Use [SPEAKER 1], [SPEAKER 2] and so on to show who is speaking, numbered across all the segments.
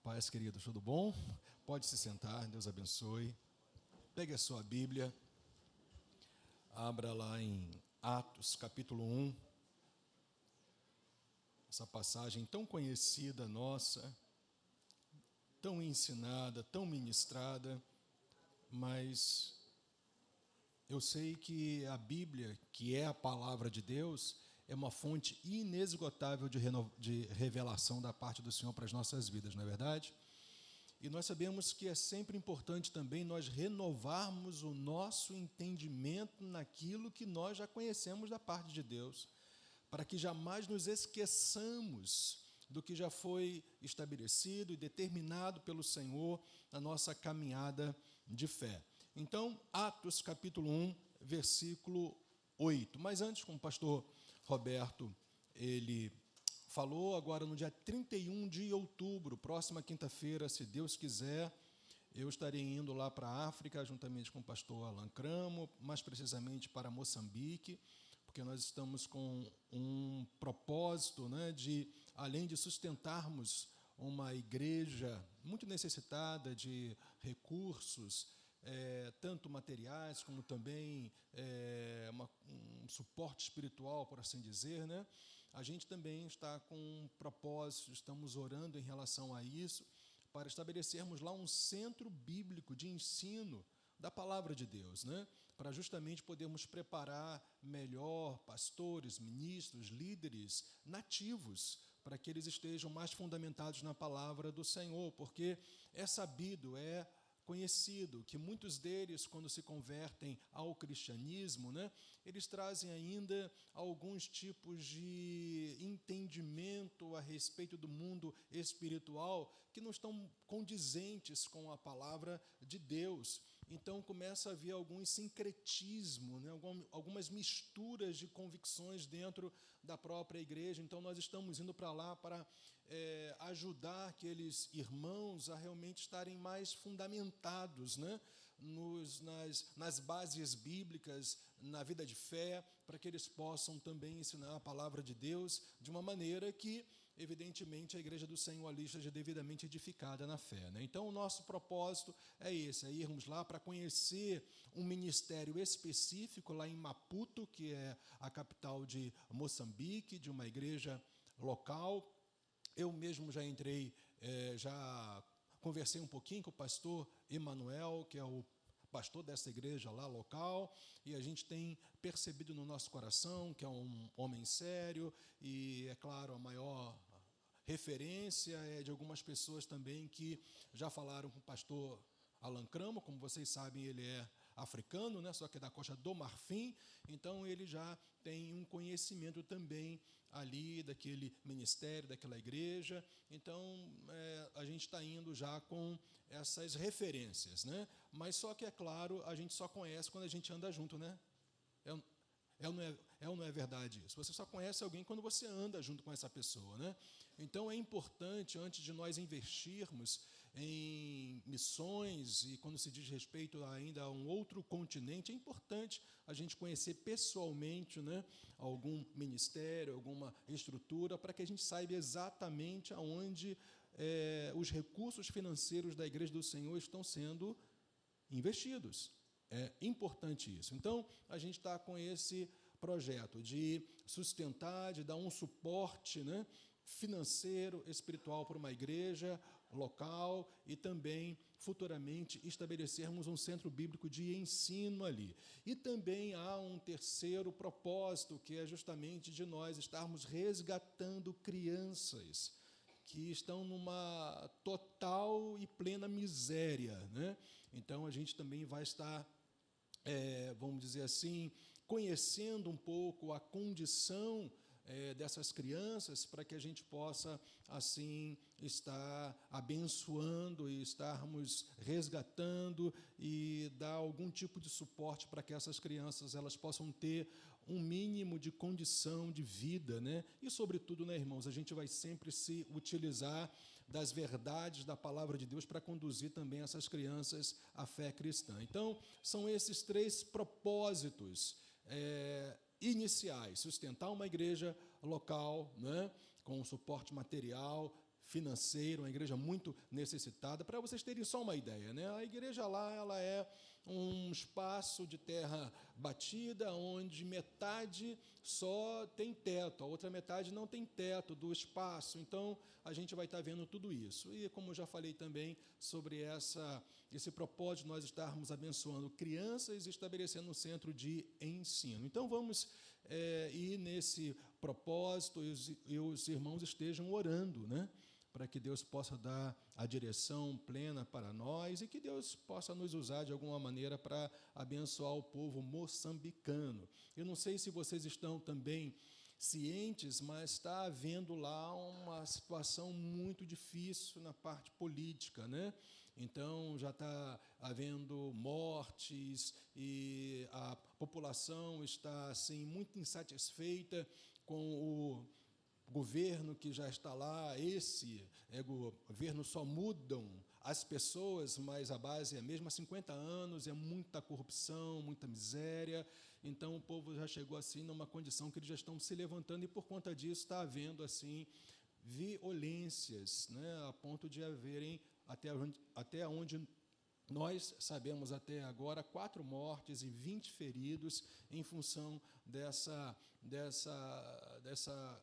[SPEAKER 1] Paz, queridos, tudo bom? Pode se sentar, Deus abençoe. Pegue a sua Bíblia, abra lá em Atos, capítulo 1. Essa passagem tão conhecida nossa, tão ensinada, tão ministrada, mas eu sei que a Bíblia, que é a palavra de Deus, é uma fonte inesgotável de revelação da parte do Senhor para as nossas vidas, não é verdade? E nós sabemos que é sempre importante também nós renovarmos o nosso entendimento naquilo que nós já conhecemos da parte de Deus, para que jamais nos esqueçamos do que já foi estabelecido e determinado pelo Senhor na nossa caminhada de fé. Então, Atos capítulo 1, versículo 8. Mas antes, como o pastor Roberto, ele falou, agora no dia 31 de outubro, próxima quinta-feira, se Deus quiser, eu estarei indo lá para a África, juntamente com o pastor Alan Cramo, mais precisamente para Moçambique, porque nós estamos com um propósito, né, de, além de sustentarmos uma igreja muito necessitada de recursos, tanto materiais como também um suporte espiritual, por assim dizer, né? A gente também está com um propósito, estamos orando em relação a isso, para estabelecermos lá um centro bíblico de ensino da palavra de Deus, né? Para justamente podermos preparar melhor pastores, ministros, líderes nativos, para que eles estejam mais fundamentados na palavra do Senhor, porque é sabido, é conhecido que muitos deles, quando se convertem ao cristianismo, né, eles trazem ainda alguns tipos de entendimento a respeito do mundo espiritual que não estão condizentes com a palavra de Deus. Então começa a haver algum sincretismo, né, algumas misturas de convicções dentro da própria igreja. Então nós estamos indo para lá para ajudar aqueles irmãos a realmente estarem mais fundamentados, né, nas bases bíblicas, na vida de fé, para que eles possam também ensinar a palavra de Deus de uma maneira que, evidentemente, a igreja do Senhor ali esteja devidamente edificada na fé, né? Então, o nosso propósito é esse, é irmos lá para conhecer um ministério específico lá em Maputo, que é a capital de Moçambique, de uma igreja local. Eu mesmo já entrei, já conversei um pouquinho com o pastor Emanuel, que é o pastor dessa igreja lá local, e a gente tem percebido no nosso coração que é um homem sério, e, é claro, a maior referência é de algumas pessoas também que já falaram com o pastor Alan Cramo. Como vocês sabem, ele é africano, né, só que é da Costa do Marfim, então ele já tem um conhecimento também ali daquele ministério, daquela igreja. Então, a gente está indo já com essas referências, né? Mas só que, é claro, a gente só conhece quando a gente anda junto, né? Ou não é verdade isso? Você só conhece alguém quando você anda junto com essa pessoa, né? Então, é importante, antes de nós investirmos em missões, e quando se diz respeito ainda a um outro continente, é importante a gente conhecer pessoalmente, né, algum ministério, alguma estrutura, para que a gente saiba exatamente aonde os recursos financeiros da Igreja do Senhor estão sendo investidos. É importante isso. Então, a gente está com esse projeto de sustentar, de dar um suporte, né, financeiro, espiritual para uma igreja local e também, futuramente, estabelecermos um centro bíblico de ensino ali. E também há um terceiro propósito, que é justamente de nós estarmos resgatando crianças que estão numa total e plena miséria, né? Então, a gente também vai estar, vamos dizer assim, conhecendo um pouco a condição dessas crianças, para que a gente possa, assim, estar abençoando e estarmos resgatando e dar algum tipo de suporte para que essas crianças elas possam ter um mínimo de condição de vida, né? E, sobretudo, né, irmãos, a gente vai sempre se utilizar das verdades da palavra de Deus para conduzir também essas crianças à fé cristã. Então, são esses três propósitos iniciais: sustentar uma igreja local, né, com suporte material, financeiro, uma igreja muito necessitada. Para vocês terem só uma ideia, né? A igreja lá, ela é um espaço de terra batida, onde metade só tem teto, a outra metade não tem teto do espaço. Então, a gente vai estar vendo tudo isso. E, como eu já falei também, sobre esse propósito de nós estarmos abençoando crianças e estabelecendo um centro de ensino. Então, vamos ir nesse propósito e os irmãos estejam orando, né? Para que Deus possa dar a direção plena para nós e que Deus possa nos usar de alguma maneira para abençoar o povo moçambicano. Eu não sei se vocês estão também cientes, mas está havendo lá uma situação muito difícil na parte política, né? Então, já está havendo mortes e a população está assim, muito insatisfeita com o governo que já está lá. Esse governo só mudam as pessoas, mas a base é a mesma há 50 anos, é muita corrupção, muita miséria. Então, o povo já chegou assim numa condição que eles já estão se levantando, e por conta disso está havendo assim violências, né, a ponto de haverem, até onde nós sabemos até agora, 4 mortes e 20 feridos em função dessa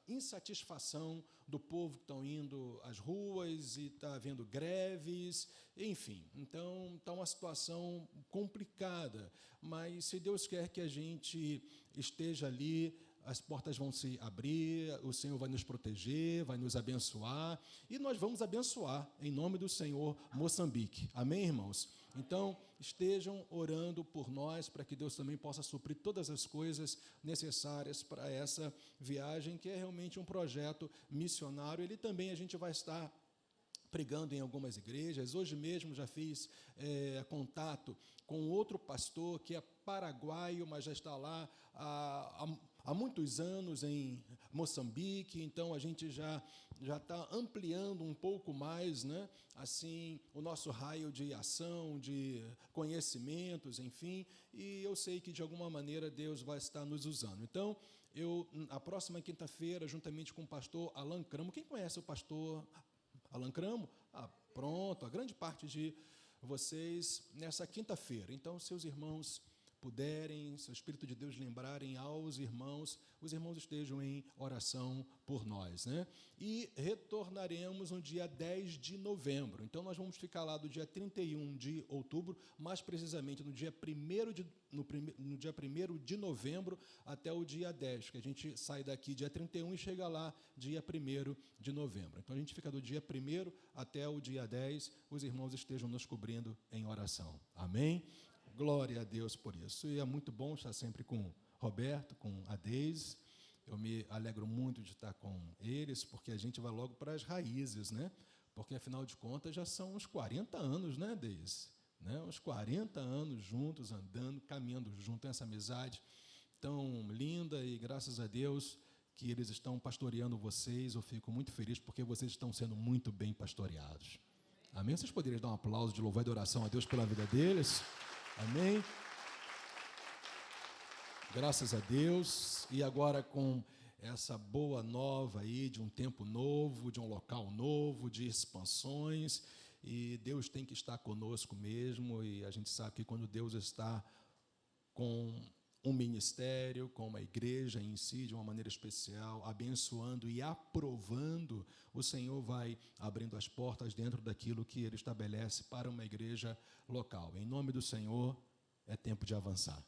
[SPEAKER 1] insatisfação do povo que estão indo às ruas e está havendo greves, enfim. Então, está uma situação complicada, mas se Deus quer que a gente esteja ali, as portas vão se abrir, o Senhor vai nos proteger, vai nos abençoar, e nós vamos abençoar, em nome do Senhor, Moçambique. Amém, irmãos? Então, estejam orando por nós, para que Deus também possa suprir todas as coisas necessárias para essa viagem, que é realmente um projeto missionário. Ele também, a gente vai estar pregando em algumas igrejas. Hoje mesmo já fiz contato com outro pastor que é paraguaio, mas já está lá há muitos anos em Moçambique. Então, a gente já está ampliando um pouco mais, né, assim, o nosso raio de ação, de conhecimentos, enfim, e eu sei que, de alguma maneira, Deus vai estar nos usando. Então, a próxima quinta-feira, juntamente com o pastor Alan Cramo, quem conhece o pastor Alan Cramo? Pronto, a grande parte de vocês nessa quinta-feira. Então, se os irmãos puderem, se o Espírito de Deus lembrarem aos irmãos, os irmãos estejam em oração por nós, né? E retornaremos no dia 10 de novembro. Então, nós vamos ficar lá do dia 31 de outubro, mais precisamente no dia 1º de novembro até o dia 10, que a gente sai daqui dia 31 e chega lá dia 1º de novembro. Então, a gente fica do dia 1º até o dia 10, os irmãos estejam nos cobrindo em oração. Amém? Glória a Deus por isso. E é muito bom estar sempre com o Roberto, com a Deise. Eu me alegro muito de estar com eles, porque a gente vai logo para as raízes, né? Porque, afinal de contas, já são uns 40 anos, né, Deise? Né? Uns 40 anos juntos, andando, caminhando junto, essa amizade tão linda, e graças a Deus que eles estão pastoreando vocês. Eu fico muito feliz, porque vocês estão sendo muito bem pastoreados. Amém? Vocês poderiam dar um aplauso de louvor e de oração a Deus pela vida deles? Amém? Graças a Deus. E agora, com essa boa nova aí, de um tempo novo, de um local novo, de expansões, e Deus tem que estar conosco mesmo, e a gente sabe que quando Deus está com um ministério, com uma igreja em si, de uma maneira especial, abençoando e aprovando, o Senhor vai abrindo as portas dentro daquilo que Ele estabelece para uma igreja local. Em nome do Senhor, é tempo de avançar.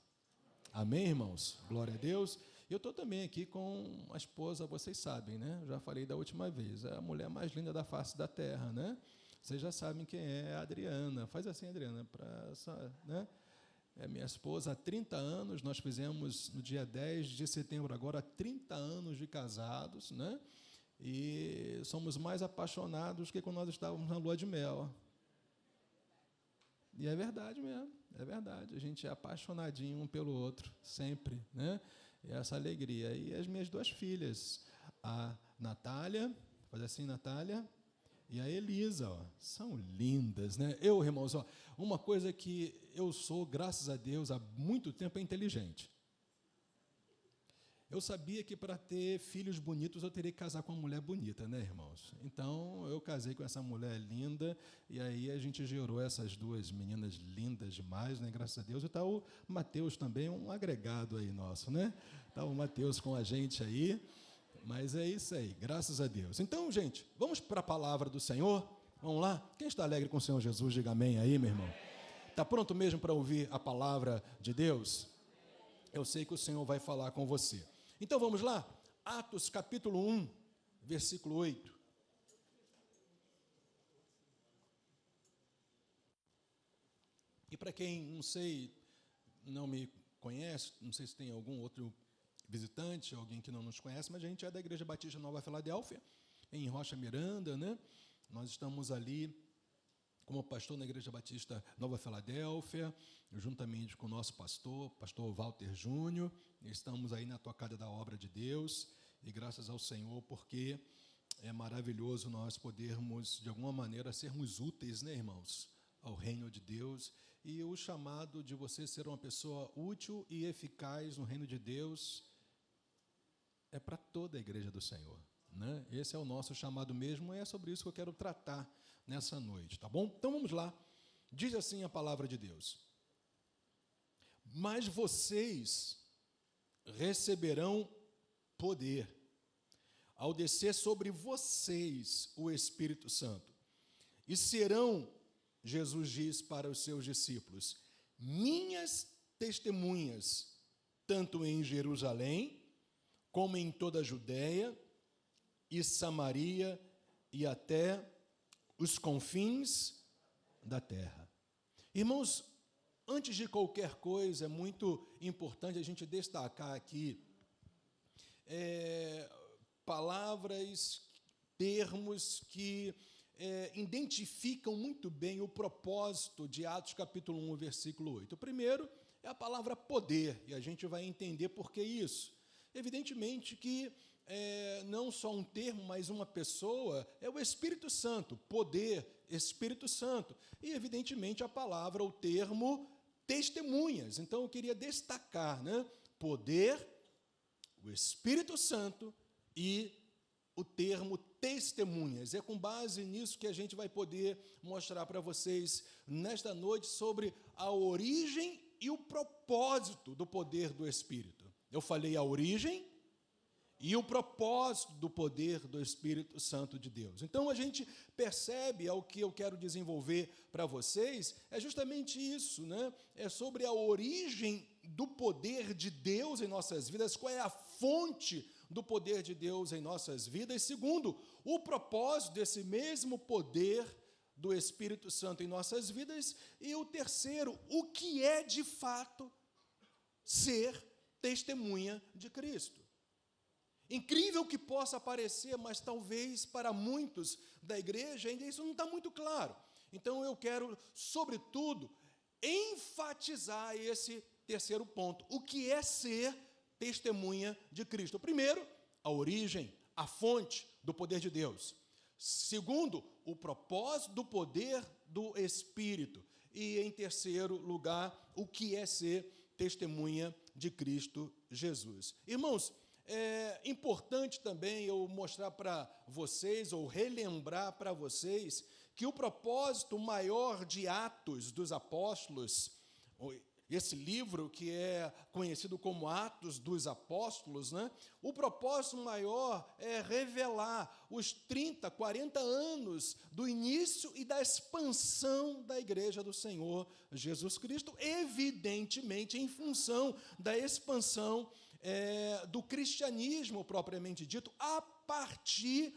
[SPEAKER 1] Amém, irmãos? Glória a Deus. Eu estou também aqui com a esposa, vocês sabem, né? Já falei da última vez, é a mulher mais linda da face da terra, né? Vocês já sabem quem é a Adriana. Faz assim, Adriana, né? É minha esposa há 30 anos, nós fizemos no dia 10 de setembro, agora 30 anos de casados, né? E somos mais apaixonados que quando nós estávamos na lua de mel. E é verdade mesmo, é verdade. A gente é apaixonadinho um pelo outro, sempre, né? E essa alegria. E as minhas 2 filhas, a Natália, faz assim, Natália, e a Elisa, ó, são lindas, né? Irmãos, ó, uma coisa que eu sou, graças a Deus, há muito tempo, é inteligente. Eu sabia que para ter filhos bonitos eu teria que casar com uma mulher bonita, né, irmãos? Então eu casei com essa mulher linda e aí a gente gerou essas duas meninas lindas demais, né? Graças a Deus. E está o Mateus também, um agregado aí nosso, né? Está o Mateus com a gente aí. Mas é isso aí, graças a Deus. Então, gente, vamos para a palavra do Senhor? Vamos lá? Quem está alegre com o Senhor Jesus, diga amém aí, meu irmão. Está pronto mesmo para ouvir a palavra de Deus? Eu sei que o Senhor vai falar com você. Então vamos lá? Atos capítulo 1, versículo 8. E para quem, não me conhece, não sei se tem algum outro visitante, alguém que não nos conhece, mas a gente é da Igreja Batista Nova Filadélfia, em Rocha Miranda, né? Nós estamos ali como pastor na Igreja Batista Nova Filadélfia, juntamente com o nosso pastor Walter Júnior. Estamos aí na tocada da obra de Deus, e graças ao Senhor, porque é maravilhoso nós podermos, de alguma maneira, sermos úteis, né, irmãos, ao reino de Deus, e o chamado de você ser uma pessoa útil e eficaz no reino de Deus é para toda a igreja do Senhor, né? Esse é o nosso chamado mesmo, e é sobre isso que eu quero tratar nessa noite, tá bom? Então vamos lá. Diz assim a palavra de Deus: mas vocês receberão poder ao descer sobre vocês o Espírito Santo, e serão, Jesus diz para os seus discípulos, minhas testemunhas, tanto em Jerusalém, como em toda a Judéia e Samaria e até os confins da terra. Irmãos, antes de qualquer coisa, é muito importante a gente destacar aqui palavras, termos que identificam muito bem o propósito de Atos capítulo 1, versículo 8. O primeiro é a palavra poder, e a gente vai entender por que isso. Evidentemente que não só um termo, mas uma pessoa, é o Espírito Santo, poder, Espírito Santo. E, evidentemente, a palavra, o termo, testemunhas. Então, eu queria destacar, né? Poder, o Espírito Santo e o termo testemunhas. É com base nisso que a gente vai poder mostrar para vocês, nesta noite, sobre a origem e o propósito do poder do Espírito. Eu falei a origem e o propósito do poder do Espírito Santo de Deus. Então, a gente percebe, o que eu quero desenvolver para vocês, é justamente isso, né? É sobre a origem do poder de Deus em nossas vidas, qual é a fonte do poder de Deus em nossas vidas. Segundo, o propósito desse mesmo poder do Espírito Santo em nossas vidas. E o terceiro, o que é, de fato, ser testemunha de Cristo. Incrível que possa parecer, mas talvez para muitos da igreja ainda isso não está muito claro. Então eu quero, sobretudo, enfatizar esse terceiro ponto. O que é ser testemunha de Cristo? Primeiro, a origem, a fonte do poder de Deus. Segundo, o propósito do poder do Espírito. E, em terceiro lugar, o que é ser testemunha de Cristo Jesus. Irmãos, é importante também eu mostrar para vocês, ou relembrar para vocês, que o propósito maior de Atos dos Apóstolos, esse livro que é conhecido como Atos dos Apóstolos, né? O propósito maior é revelar os 30, 40 anos do início e da expansão da Igreja do Senhor Jesus Cristo, evidentemente em função da expansão do cristianismo propriamente dito, a partir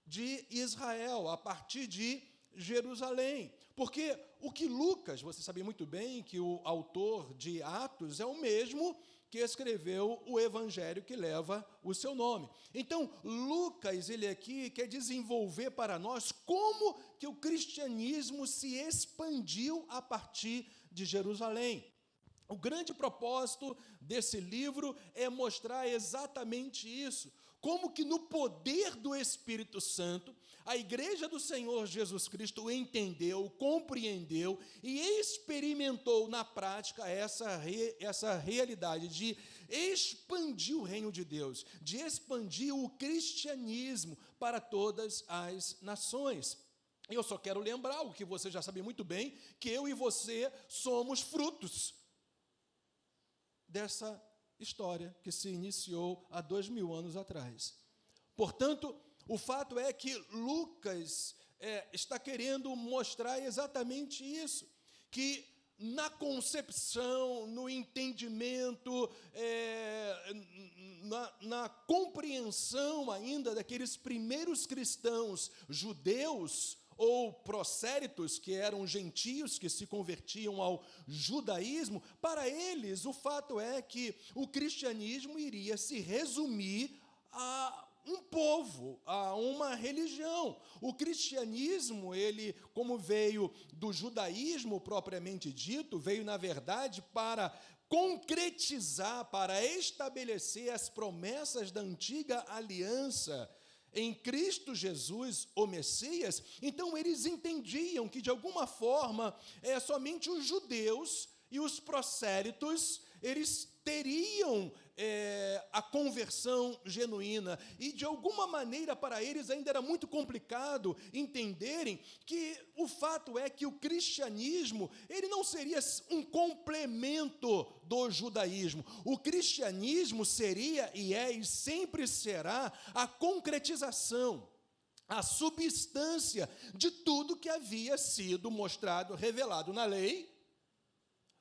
[SPEAKER 1] de Israel, a partir de Jerusalém. Porque o que Lucas, você sabe muito bem que o autor de Atos é o mesmo que escreveu o evangelho que leva o seu nome. Então, Lucas, ele aqui quer desenvolver para nós como que o cristianismo se expandiu a partir de Jerusalém. O grande propósito desse livro é mostrar exatamente isso, como que no poder do Espírito Santo, a igreja do Senhor Jesus Cristo entendeu, compreendeu e experimentou na prática essa realidade de expandir o reino de Deus, de expandir o cristianismo para todas as nações. Eu só quero lembrar o que você já sabe muito bem, que eu e você somos frutos dessa história que se iniciou há 2000 anos atrás. Portanto, o fato é que Lucas está querendo mostrar exatamente isso, que na concepção, no entendimento, na compreensão ainda daqueles primeiros cristãos judeus, ou prosélitos, que eram gentios que se convertiam ao judaísmo, para eles o fato é que o cristianismo iria se resumir a um povo, a uma religião. O cristianismo, ele, como veio do judaísmo propriamente dito, veio, na verdade, para concretizar, para estabelecer as promessas da antiga aliança em Cristo Jesus, o Messias. Então, eles entendiam que, de alguma forma, somente os judeus e os prosélitos, eles teriam a conversão genuína, e de alguma maneira para eles ainda era muito complicado entenderem que o fato é que o cristianismo, ele não seria um complemento do judaísmo. O cristianismo seria e sempre será a concretização, a substância de tudo que havia sido mostrado, revelado na lei,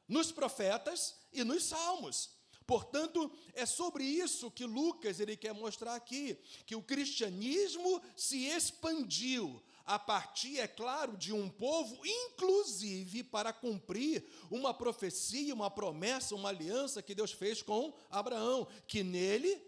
[SPEAKER 1] nos profetas e nos salmos. Portanto, é sobre isso que Lucas ele quer mostrar aqui, que o cristianismo se expandiu a partir, é claro, de um povo, inclusive para cumprir uma profecia, uma promessa, uma aliança que Deus fez com Abraão, que nele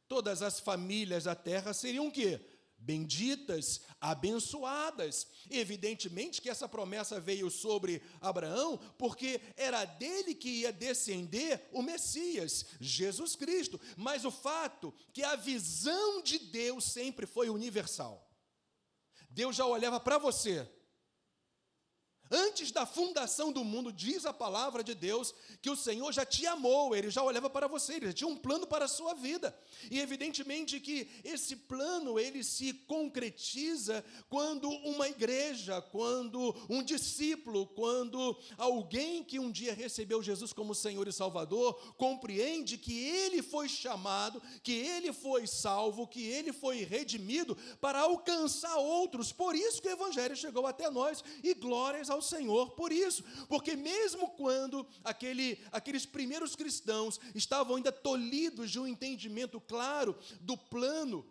[SPEAKER 1] todas as famílias da terra seriam o quê? Benditas, abençoadas. Evidentemente que essa promessa veio sobre Abraão, porque era dele que ia descender o Messias, Jesus Cristo. Mas o fato que a visão de Deus sempre foi universal. Deus já olhava para você. Antes da fundação do mundo, diz a palavra de Deus, que o Senhor já te amou, Ele já olhava para você, Ele já tinha um plano para a sua vida. E evidentemente que esse plano, ele se concretiza quando uma igreja, quando um discípulo, quando alguém que um dia recebeu Jesus como Senhor e Salvador, compreende que ele foi chamado, que ele foi salvo, que ele foi redimido para alcançar outros. Por isso que o Evangelho chegou até nós, e glórias ao Senhor por isso, porque mesmo quando aqueles primeiros cristãos estavam ainda tolhidos de um entendimento claro do plano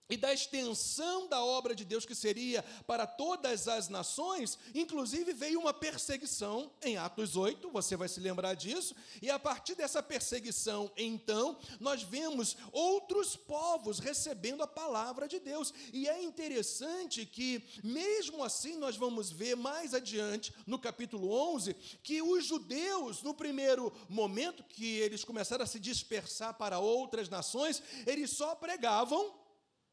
[SPEAKER 1] e da extensão da obra de Deus que seria para todas as nações, inclusive veio uma perseguição em Atos 8, você vai se lembrar disso, e a partir dessa perseguição, então, nós vemos outros povos recebendo a palavra de Deus, e é interessante que, mesmo assim, nós vamos ver mais adiante, no capítulo 11, que os judeus, no primeiro momento que eles começaram a se dispersar para outras nações, eles só pregavam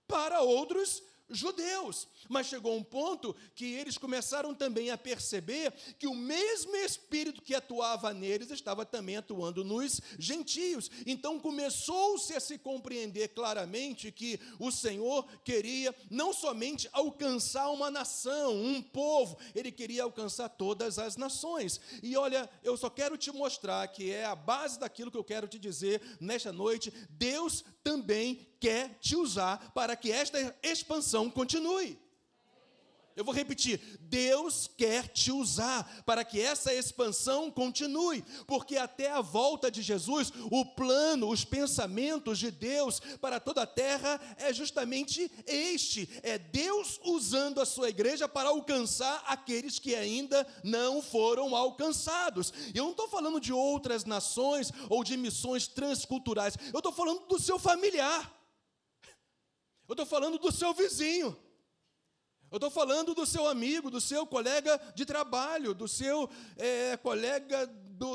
[SPEAKER 1] para outros judeus, mas chegou um ponto que eles começaram também a perceber que o mesmo Espírito que atuava neles estava também atuando nos gentios. Então começou-se a se compreender claramente que o Senhor queria não somente alcançar uma nação, um povo, Ele queria alcançar todas as nações. E olha, eu só quero te mostrar que é a base daquilo que eu quero te dizer nesta noite. Deus também quer te usar para que esta expansão continue. Eu vou repetir, Deus quer te usar para que essa expansão continue, porque até a volta de Jesus, o plano, os pensamentos de Deus para toda a terra é justamente este, é Deus usando a sua igreja para alcançar aqueles que ainda não foram alcançados. E eu não estou falando de outras nações ou de missões transculturais, eu estou falando do seu familiar, eu estou falando do seu vizinho, eu estou falando do seu amigo, do seu colega de trabalho, do seu colega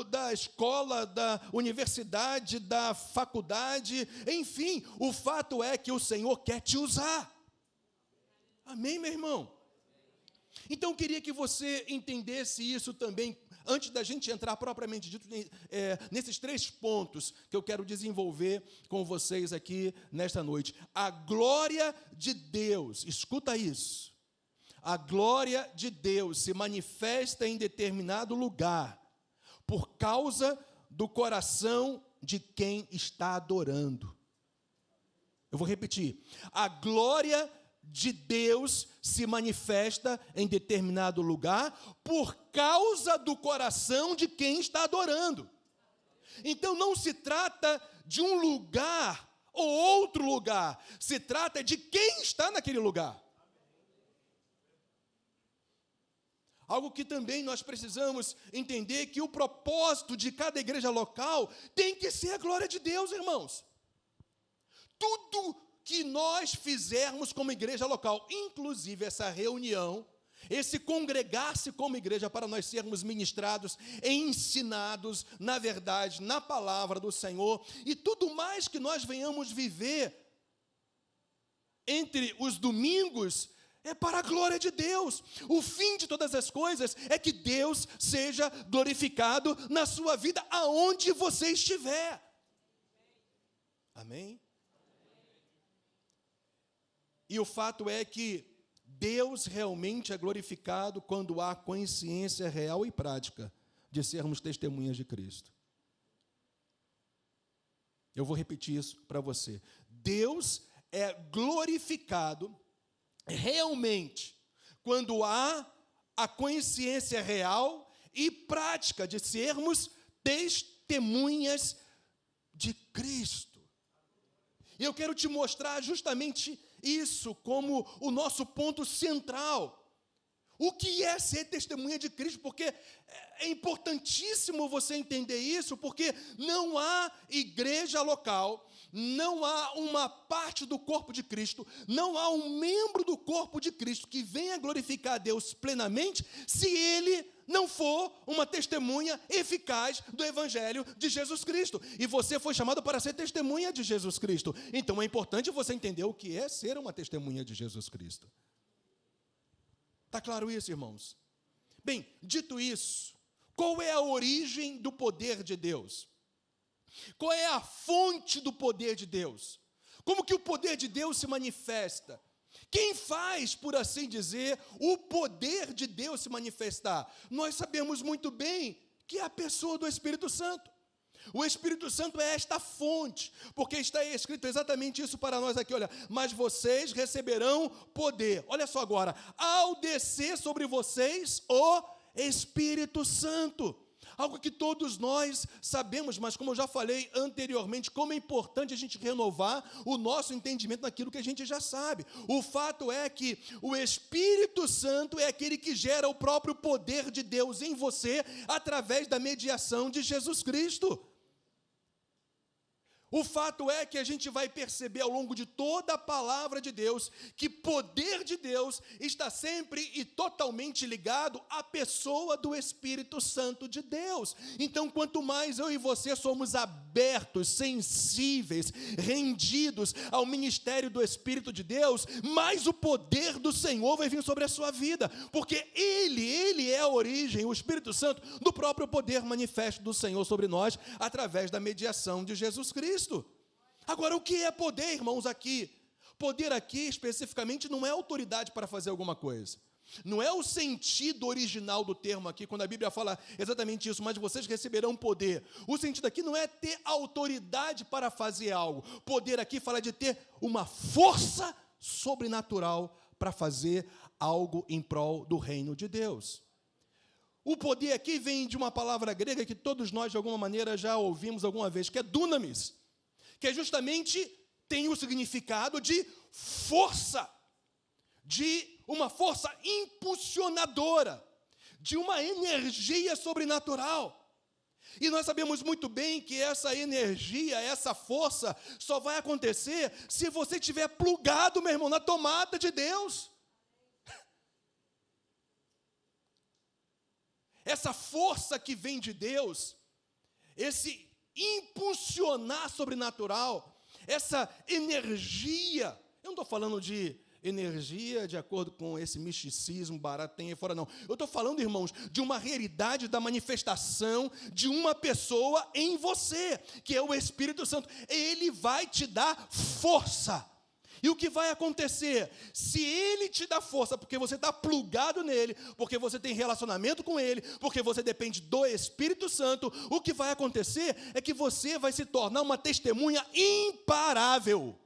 [SPEAKER 1] da escola, da universidade, da faculdade, enfim, o fato é que o Senhor quer te usar. Amém, meu irmão? Então, eu queria que você entendesse isso também, antes da gente entrar propriamente dito nesses 3 pontos que eu quero desenvolver com vocês aqui nesta noite. A glória de Deus, escuta isso, a glória de Deus se manifesta em determinado lugar por causa do coração de quem está adorando. Eu vou repetir, a glória de Deus se manifesta em determinado lugar por causa do coração de quem está adorando. Então não se trata de um lugar ou outro lugar, se trata de quem está naquele lugar. Algo que também nós precisamos entender, que o propósito de cada igreja local tem que ser a glória de Deus, irmãos. Tudo que nós fizermos como igreja local, inclusive essa reunião, esse congregar-se como igreja para nós sermos ministrados e ensinados na verdade, na palavra do Senhor, e tudo mais que nós venhamos viver entre os domingos, é para a glória de Deus. O fim de todas as coisas é que Deus seja glorificado na sua vida, aonde você estiver. Amém? E o fato é que Deus realmente é glorificado quando há consciência real e prática de sermos testemunhas de Cristo. Eu vou repetir isso para você. Deus é glorificado realmente quando há a consciência real e prática de sermos testemunhas de Cristo. E eu quero te mostrar justamente isso como o nosso ponto central. O que é ser testemunha de Cristo? Porque é importantíssimo você entender isso, porque não há igreja local, não há uma parte do corpo de Cristo, não há um membro do corpo de Cristo que venha glorificar a Deus plenamente, se ele não for uma testemunha eficaz do Evangelho de Jesus Cristo. E você foi chamado para ser testemunha de Jesus Cristo. Então é importante você entender o que é ser uma testemunha de Jesus Cristo. Está claro isso, irmãos? Bem, dito isso, qual é a origem do poder de Deus? Qual é a fonte do poder de Deus? Como que o poder de Deus se manifesta? Quem faz, por assim dizer, o poder de Deus se manifestar? Nós sabemos muito bem que é a pessoa do Espírito Santo. O Espírito Santo é esta fonte, porque está escrito exatamente isso para nós aqui, olha, mas vocês receberão poder, olha só agora, ao descer sobre vocês o Espírito Santo. Algo que todos nós sabemos, mas como eu já falei anteriormente, como é importante a gente renovar o nosso entendimento naquilo que a gente já sabe. O fato é que o Espírito Santo é aquele que gera o próprio poder de Deus em você, através da mediação de Jesus Cristo. O fato é que a gente vai perceber ao longo de toda a palavra de Deus que poder de Deus está sempre e totalmente ligado à pessoa do Espírito Santo de Deus. Então, quanto mais eu e você somos abertos, sensíveis, rendidos ao ministério do Espírito de Deus, mais o poder do Senhor vai vir sobre a sua vida, porque Ele é a origem, o Espírito Santo, do próprio poder manifesto do Senhor sobre nós, através da mediação de Jesus Cristo. Agora, o que é poder, irmãos, aqui? Poder aqui, especificamente, não é autoridade para fazer alguma coisa. Não é o sentido original do termo aqui, quando a Bíblia fala exatamente isso, mas vocês receberão poder. O sentido aqui não é ter autoridade para fazer algo. Poder aqui fala de ter uma força sobrenatural para fazer algo em prol do reino de Deus. O poder aqui vem de uma palavra grega que todos nós, de alguma maneira, já ouvimos alguma vez, que é dunamis, que justamente tem o significado de força, de uma força impulsionadora, de uma energia sobrenatural. E nós sabemos muito bem que essa energia, essa força, só vai acontecer se você estiver plugado, meu irmão, na tomada de Deus. essa força que vem de Deus, esse impulsionar sobrenatural, essa energia, eu não estou falando de energia de acordo com esse misticismo barato tem aí fora, não. Eu estou falando, irmãos, de uma realidade da manifestação de uma pessoa em você, que é o Espírito Santo. Ele vai te dar força. E o que vai acontecer? Se ele te dá força, porque você está plugado nele, porque você tem relacionamento com ele, porque você depende do Espírito Santo, o que vai acontecer é que você vai se tornar uma testemunha imparável.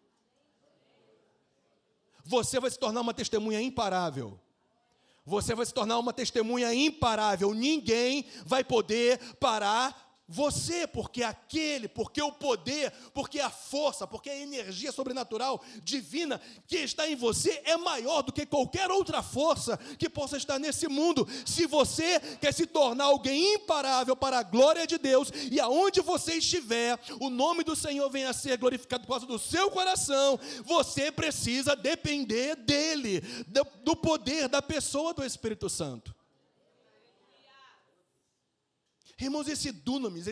[SPEAKER 1] Você vai se tornar uma testemunha imparável. Você vai se tornar uma testemunha imparável. Ninguém vai poder parar você, porque o poder, porque a força, porque a energia sobrenatural, divina, que está em você, é maior do que qualquer outra força que possa estar nesse mundo. Se você quer se tornar alguém imparável para a glória de Deus, e aonde você estiver, o nome do Senhor venha a ser glorificado por causa do seu coração, você precisa depender dele, do poder da pessoa do Espírito Santo. Irmãos, esse dunamis,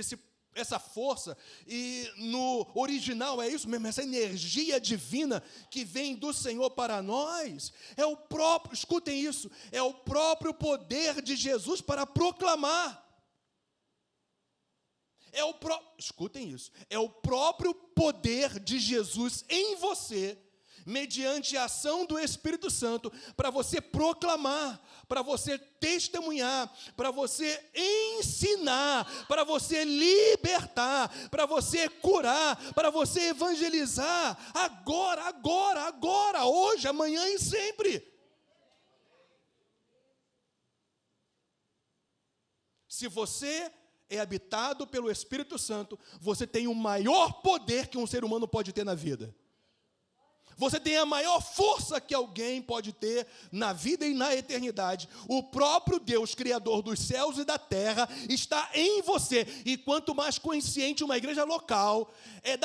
[SPEAKER 1] essa força, e no original é isso mesmo, essa energia divina que vem do Senhor para nós, é o próprio, escutem isso, é o próprio poder de Jesus para proclamar. Escutem isso, é o próprio poder de Jesus em você, mediante a ação do Espírito Santo, para você proclamar, para você testemunhar, para você ensinar, para você libertar, para você curar, para você evangelizar, agora, hoje, amanhã e sempre. Se você é habitado pelo Espírito Santo, você tem o maior poder que um ser humano pode ter na vida. Você tem a maior força que alguém pode ter na vida e na eternidade. O próprio Deus, Criador dos céus e da terra, está em você. E quanto mais consciente uma igreja local é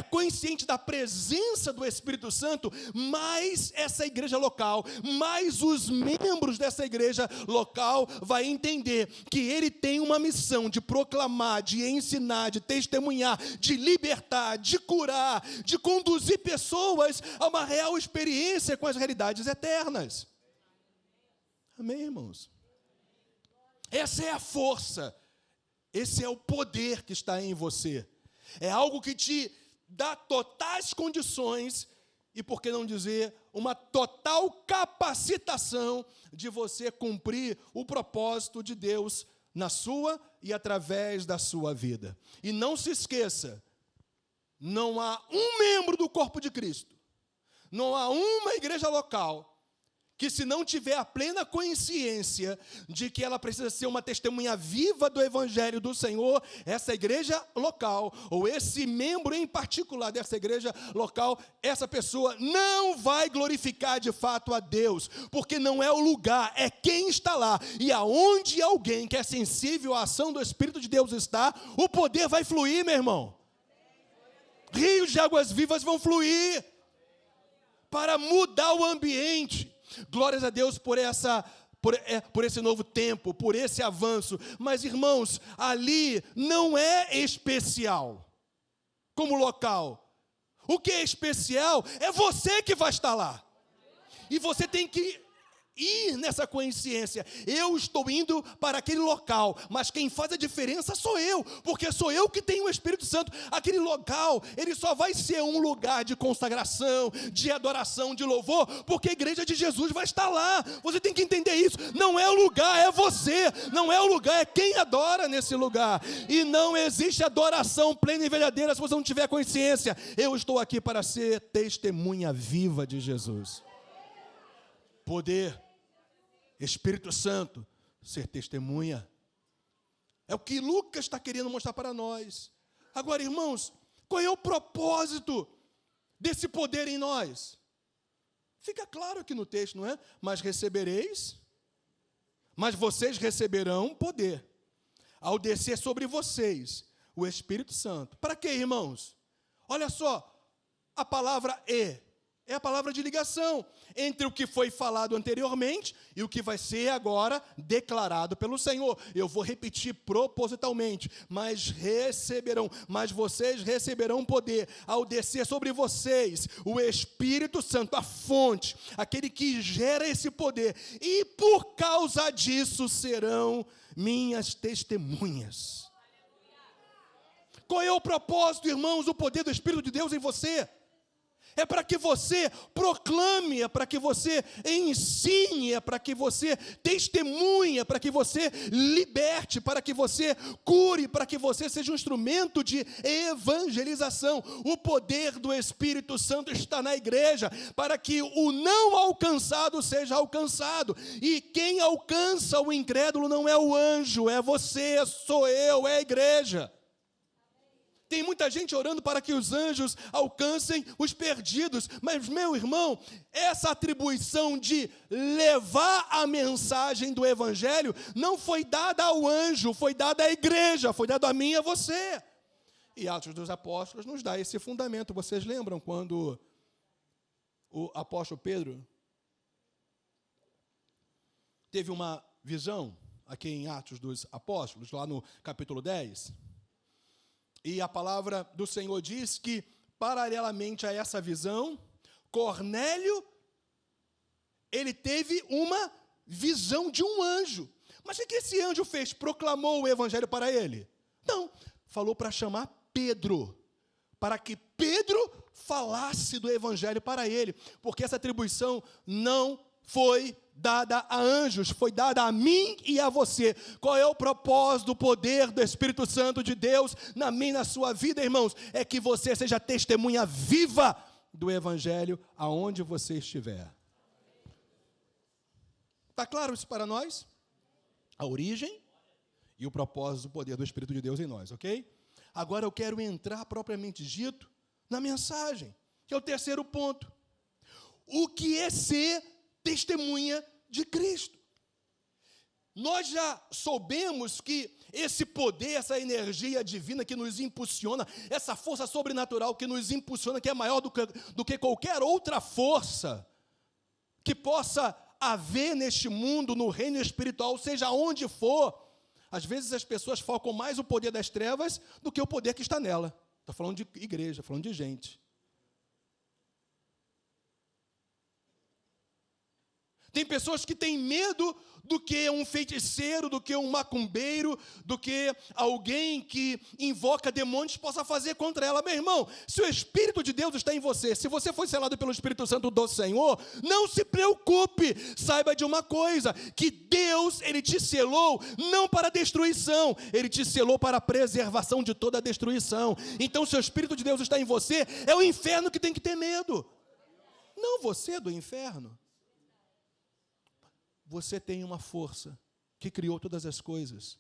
[SPEAKER 1] consciente da presença do Espírito Santo, mais essa igreja local, mais os membros dessa igreja local vai entender que ele tem uma missão de proclamar, de ensinar, de testemunhar, de libertar, de curar, de conduzir pessoas a uma real experiência com as realidades eternas. Amém, irmãos? Essa é a força, esse é o poder que está em você. É algo que te dá totais condições e, por que não dizer, uma total capacitação de você cumprir o propósito de Deus na sua e através da sua vida. E não se esqueça, não há um membro do corpo de Cristo, não há uma igreja local que, se não tiver a plena consciência de que ela precisa ser uma testemunha viva do Evangelho do Senhor, essa igreja local, ou esse membro em particular dessa igreja local, essa pessoa não vai glorificar de fato a Deus, porque não é o lugar, é quem está lá. E aonde alguém que é sensível à ação do Espírito de Deus está, o poder vai fluir, meu irmão. Rios de águas vivas vão fluir para mudar o ambiente. Glórias a Deus por esse novo tempo, por esse avanço. Mas, irmãos, ali não é especial como local. O que é especial é você que vai estar lá. E você tem que ir nessa consciência. Eu estou indo para aquele local, mas quem faz a diferença sou eu, porque sou eu que tenho o Espírito Santo. Aquele local, ele só vai ser um lugar de consagração, de adoração, de louvor, porque a igreja de Jesus vai estar lá. Você tem que entender isso. Não é o lugar, é você. Não é o lugar, é quem adora nesse lugar. E não existe adoração plena e verdadeira se você não tiver consciência. Eu estou aqui para ser testemunha viva de Jesus. Poder, Espírito Santo, ser testemunha. É o que Lucas está querendo mostrar para nós. Agora, irmãos, qual é o propósito desse poder em nós? Fica claro aqui no texto, não é? Mas vocês receberão poder ao descer sobre vocês o Espírito Santo. Para quê, irmãos? Olha só, a palavra É a palavra de ligação entre o que foi falado anteriormente e o que vai ser agora declarado pelo Senhor. Eu vou repetir propositalmente, mas vocês receberão poder ao descer sobre vocês o Espírito Santo, a fonte, aquele que gera esse poder. E por causa disso serão minhas testemunhas. Qual é o propósito, irmãos, do poder do Espírito de Deus em você? É para que você proclame, é para que você ensine, é para que você testemunhe, é para que você liberte, para que você cure, para que você seja um instrumento de evangelização. O poder do Espírito Santo está na igreja, para que o não alcançado seja alcançado. E quem alcança o incrédulo não é o anjo, é você, sou eu, é a igreja. Tem muita gente orando para que os anjos alcancem os perdidos. Mas, meu irmão, essa atribuição de levar a mensagem do Evangelho não foi dada ao anjo, foi dada à igreja, foi dada a mim e a você. E Atos dos Apóstolos nos dá esse fundamento. Vocês lembram quando o apóstolo Pedro teve uma visão, aqui em Atos dos Apóstolos, lá no capítulo 10? E a palavra do Senhor diz que, paralelamente a essa visão, Cornélio, ele teve uma visão de um anjo. Mas o que esse anjo fez? Proclamou o evangelho para ele? Não, falou para chamar Pedro, para que Pedro falasse do evangelho para ele, porque essa atribuição não foi dada a anjos, foi dada a mim e a você. Qual é o propósito do poder do Espírito Santo de Deus na minha e na sua vida, irmãos? É que você seja testemunha viva do Evangelho aonde você estiver. Está claro isso para nós? A origem e o propósito do poder do Espírito de Deus em nós, ok? Agora eu quero entrar propriamente dito na mensagem, que é o terceiro ponto. O que é ser testemunha de Cristo? Nós já soubemos que esse poder, essa energia divina que nos impulsiona, essa força sobrenatural que nos impulsiona, que é maior do que qualquer outra força que possa haver neste mundo, no reino espiritual, seja onde for. Às vezes as pessoas focam mais o poder das trevas do que o poder que está nela. Estou falando de igreja, falando de gente. Tem pessoas que têm medo do que um feiticeiro, do que um macumbeiro, do que alguém que invoca demônios possa fazer contra ela. Meu irmão, se o Espírito de Deus está em você, se você foi selado pelo Espírito Santo do Senhor, não se preocupe, saiba de uma coisa, que Deus, Ele te selou não para destruição, Ele te selou para a preservação de toda a destruição. Então, se o Espírito de Deus está em você, é o inferno que tem que ter medo, não você do inferno. Você tem uma força que criou todas as coisas.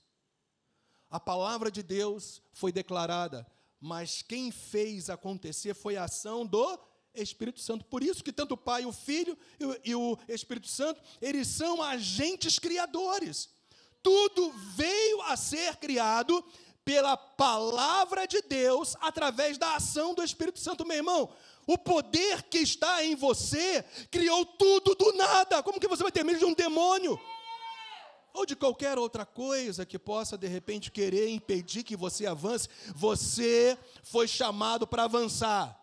[SPEAKER 1] A palavra de Deus foi declarada, mas quem fez acontecer foi a ação do Espírito Santo. Por isso que tanto o Pai, o Filho e o Espírito Santo, eles são agentes criadores. Tudo veio a ser criado pela palavra de Deus, através da ação do Espírito Santo. Meu irmão, o poder que está em você criou tudo do nada. Como que você vai ter medo de um demônio? Ou de qualquer outra coisa que possa, de repente, querer impedir que você avance? Você foi chamado para avançar.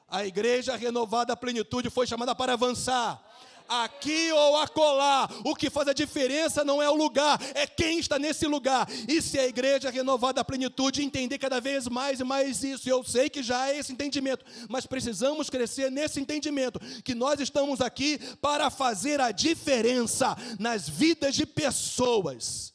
[SPEAKER 1] A igreja renovada à plenitude foi chamada para avançar. Aqui ou acolá, o que faz a diferença não é o lugar, é quem está nesse lugar. E se a igreja renovada à plenitude entender cada vez mais e mais isso, eu sei que já é esse entendimento, mas precisamos crescer nesse entendimento, que nós estamos aqui para fazer a diferença nas vidas de pessoas,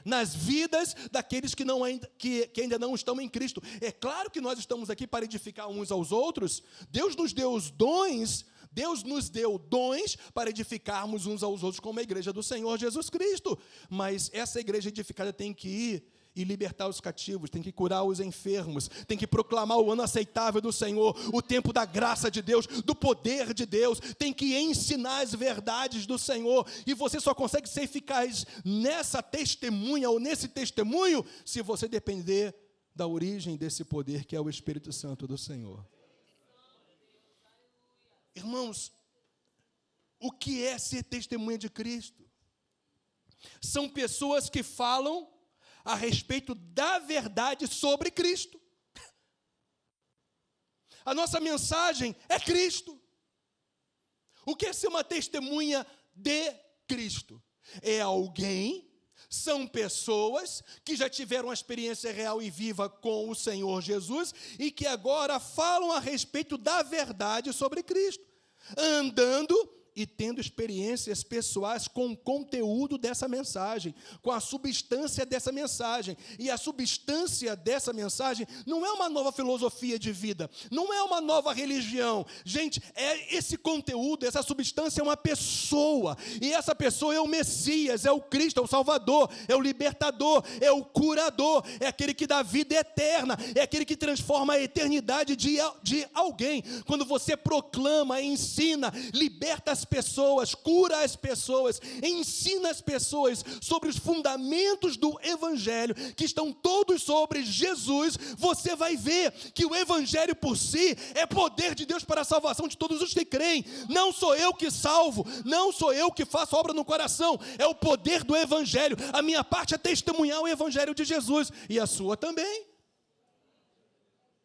[SPEAKER 1] nas vidas daqueles que ainda não estão em Cristo. É claro que nós estamos aqui para edificar uns aos outros. Deus nos deu os dons, Deus nos deu dons para edificarmos uns aos outros como a igreja do Senhor Jesus Cristo. Mas essa igreja edificada tem que ir e libertar os cativos, tem que curar os enfermos, tem que proclamar o ano aceitável do Senhor, o tempo da graça de Deus, do poder de Deus, tem que ensinar as verdades do Senhor. E você só consegue ser eficaz nessa testemunha ou nesse testemunho se você depender da origem desse poder que é o Espírito Santo do Senhor. Irmãos, o que é ser testemunha de Cristo? São pessoas que falam a respeito da verdade sobre Cristo. A nossa mensagem é Cristo. O que é ser uma testemunha de Cristo? São pessoas que já tiveram uma experiência real e viva com o Senhor Jesus e que agora falam a respeito da verdade sobre Cristo, andando e tendo experiências pessoais com o conteúdo dessa mensagem, com a substância dessa mensagem. E a substância dessa mensagem não é uma nova filosofia de vida, não é uma nova religião. Gente, esse conteúdo, essa substância é uma pessoa, e essa pessoa é o Messias, é o Cristo, é o Salvador, é o libertador, é o curador, é aquele que dá vida eterna, é aquele que transforma a eternidade de alguém. Quando você proclama, ensina, liberta as pessoas, cura as pessoas, ensina as pessoas sobre os fundamentos do Evangelho, que estão todos sobre Jesus, você vai ver que o Evangelho por si é poder de Deus para a salvação de todos os que creem. Não sou eu que salvo, não sou eu que faço obra no coração, é o poder do Evangelho. A minha parte é testemunhar o Evangelho de Jesus, e a sua também.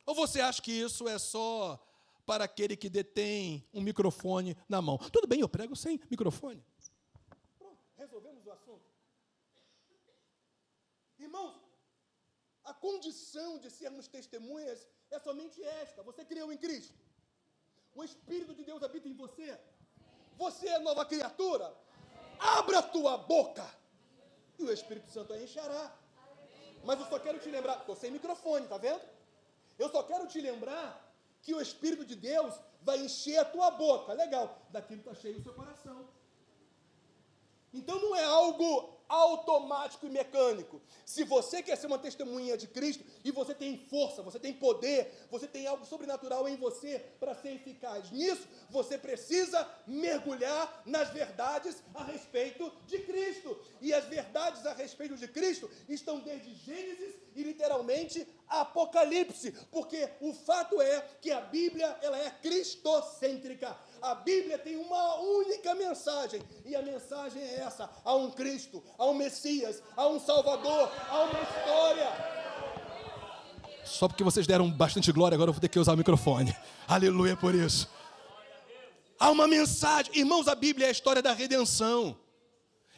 [SPEAKER 1] Ou você acha que isso é só para aquele que detém um microfone na mão? Tudo bem, eu prego sem microfone. Pronto, resolvemos o assunto. Irmãos, a condição de sermos testemunhas é somente esta: você creu em Cristo, o Espírito de Deus habita em você, você é nova criatura, abra a tua boca e o Espírito Santo a encherá. Mas eu só quero te lembrar, estou sem microfone, está vendo? Eu só quero te lembrar que o Espírito de Deus vai encher a tua boca. Legal, daquilo está cheio o seu coração. Então não é algo automático e mecânico. Se você quer ser uma testemunha de Cristo, e você tem força, você tem poder, você tem algo sobrenatural em você para ser eficaz nisso, você precisa mergulhar nas verdades a respeito de Cristo. E as verdades a respeito de Cristo estão desde Gênesis e literalmente Apocalipse, porque o fato é que a Bíblia ela é cristocêntrica. A Bíblia tem uma única mensagem, e a mensagem é essa: há um Cristo, há um Messias, há um Salvador, há uma história. Só porque vocês deram bastante glória, agora eu vou ter que usar o microfone. Aleluia por isso. Há uma mensagem. Irmãos, a Bíblia é a história da redenção.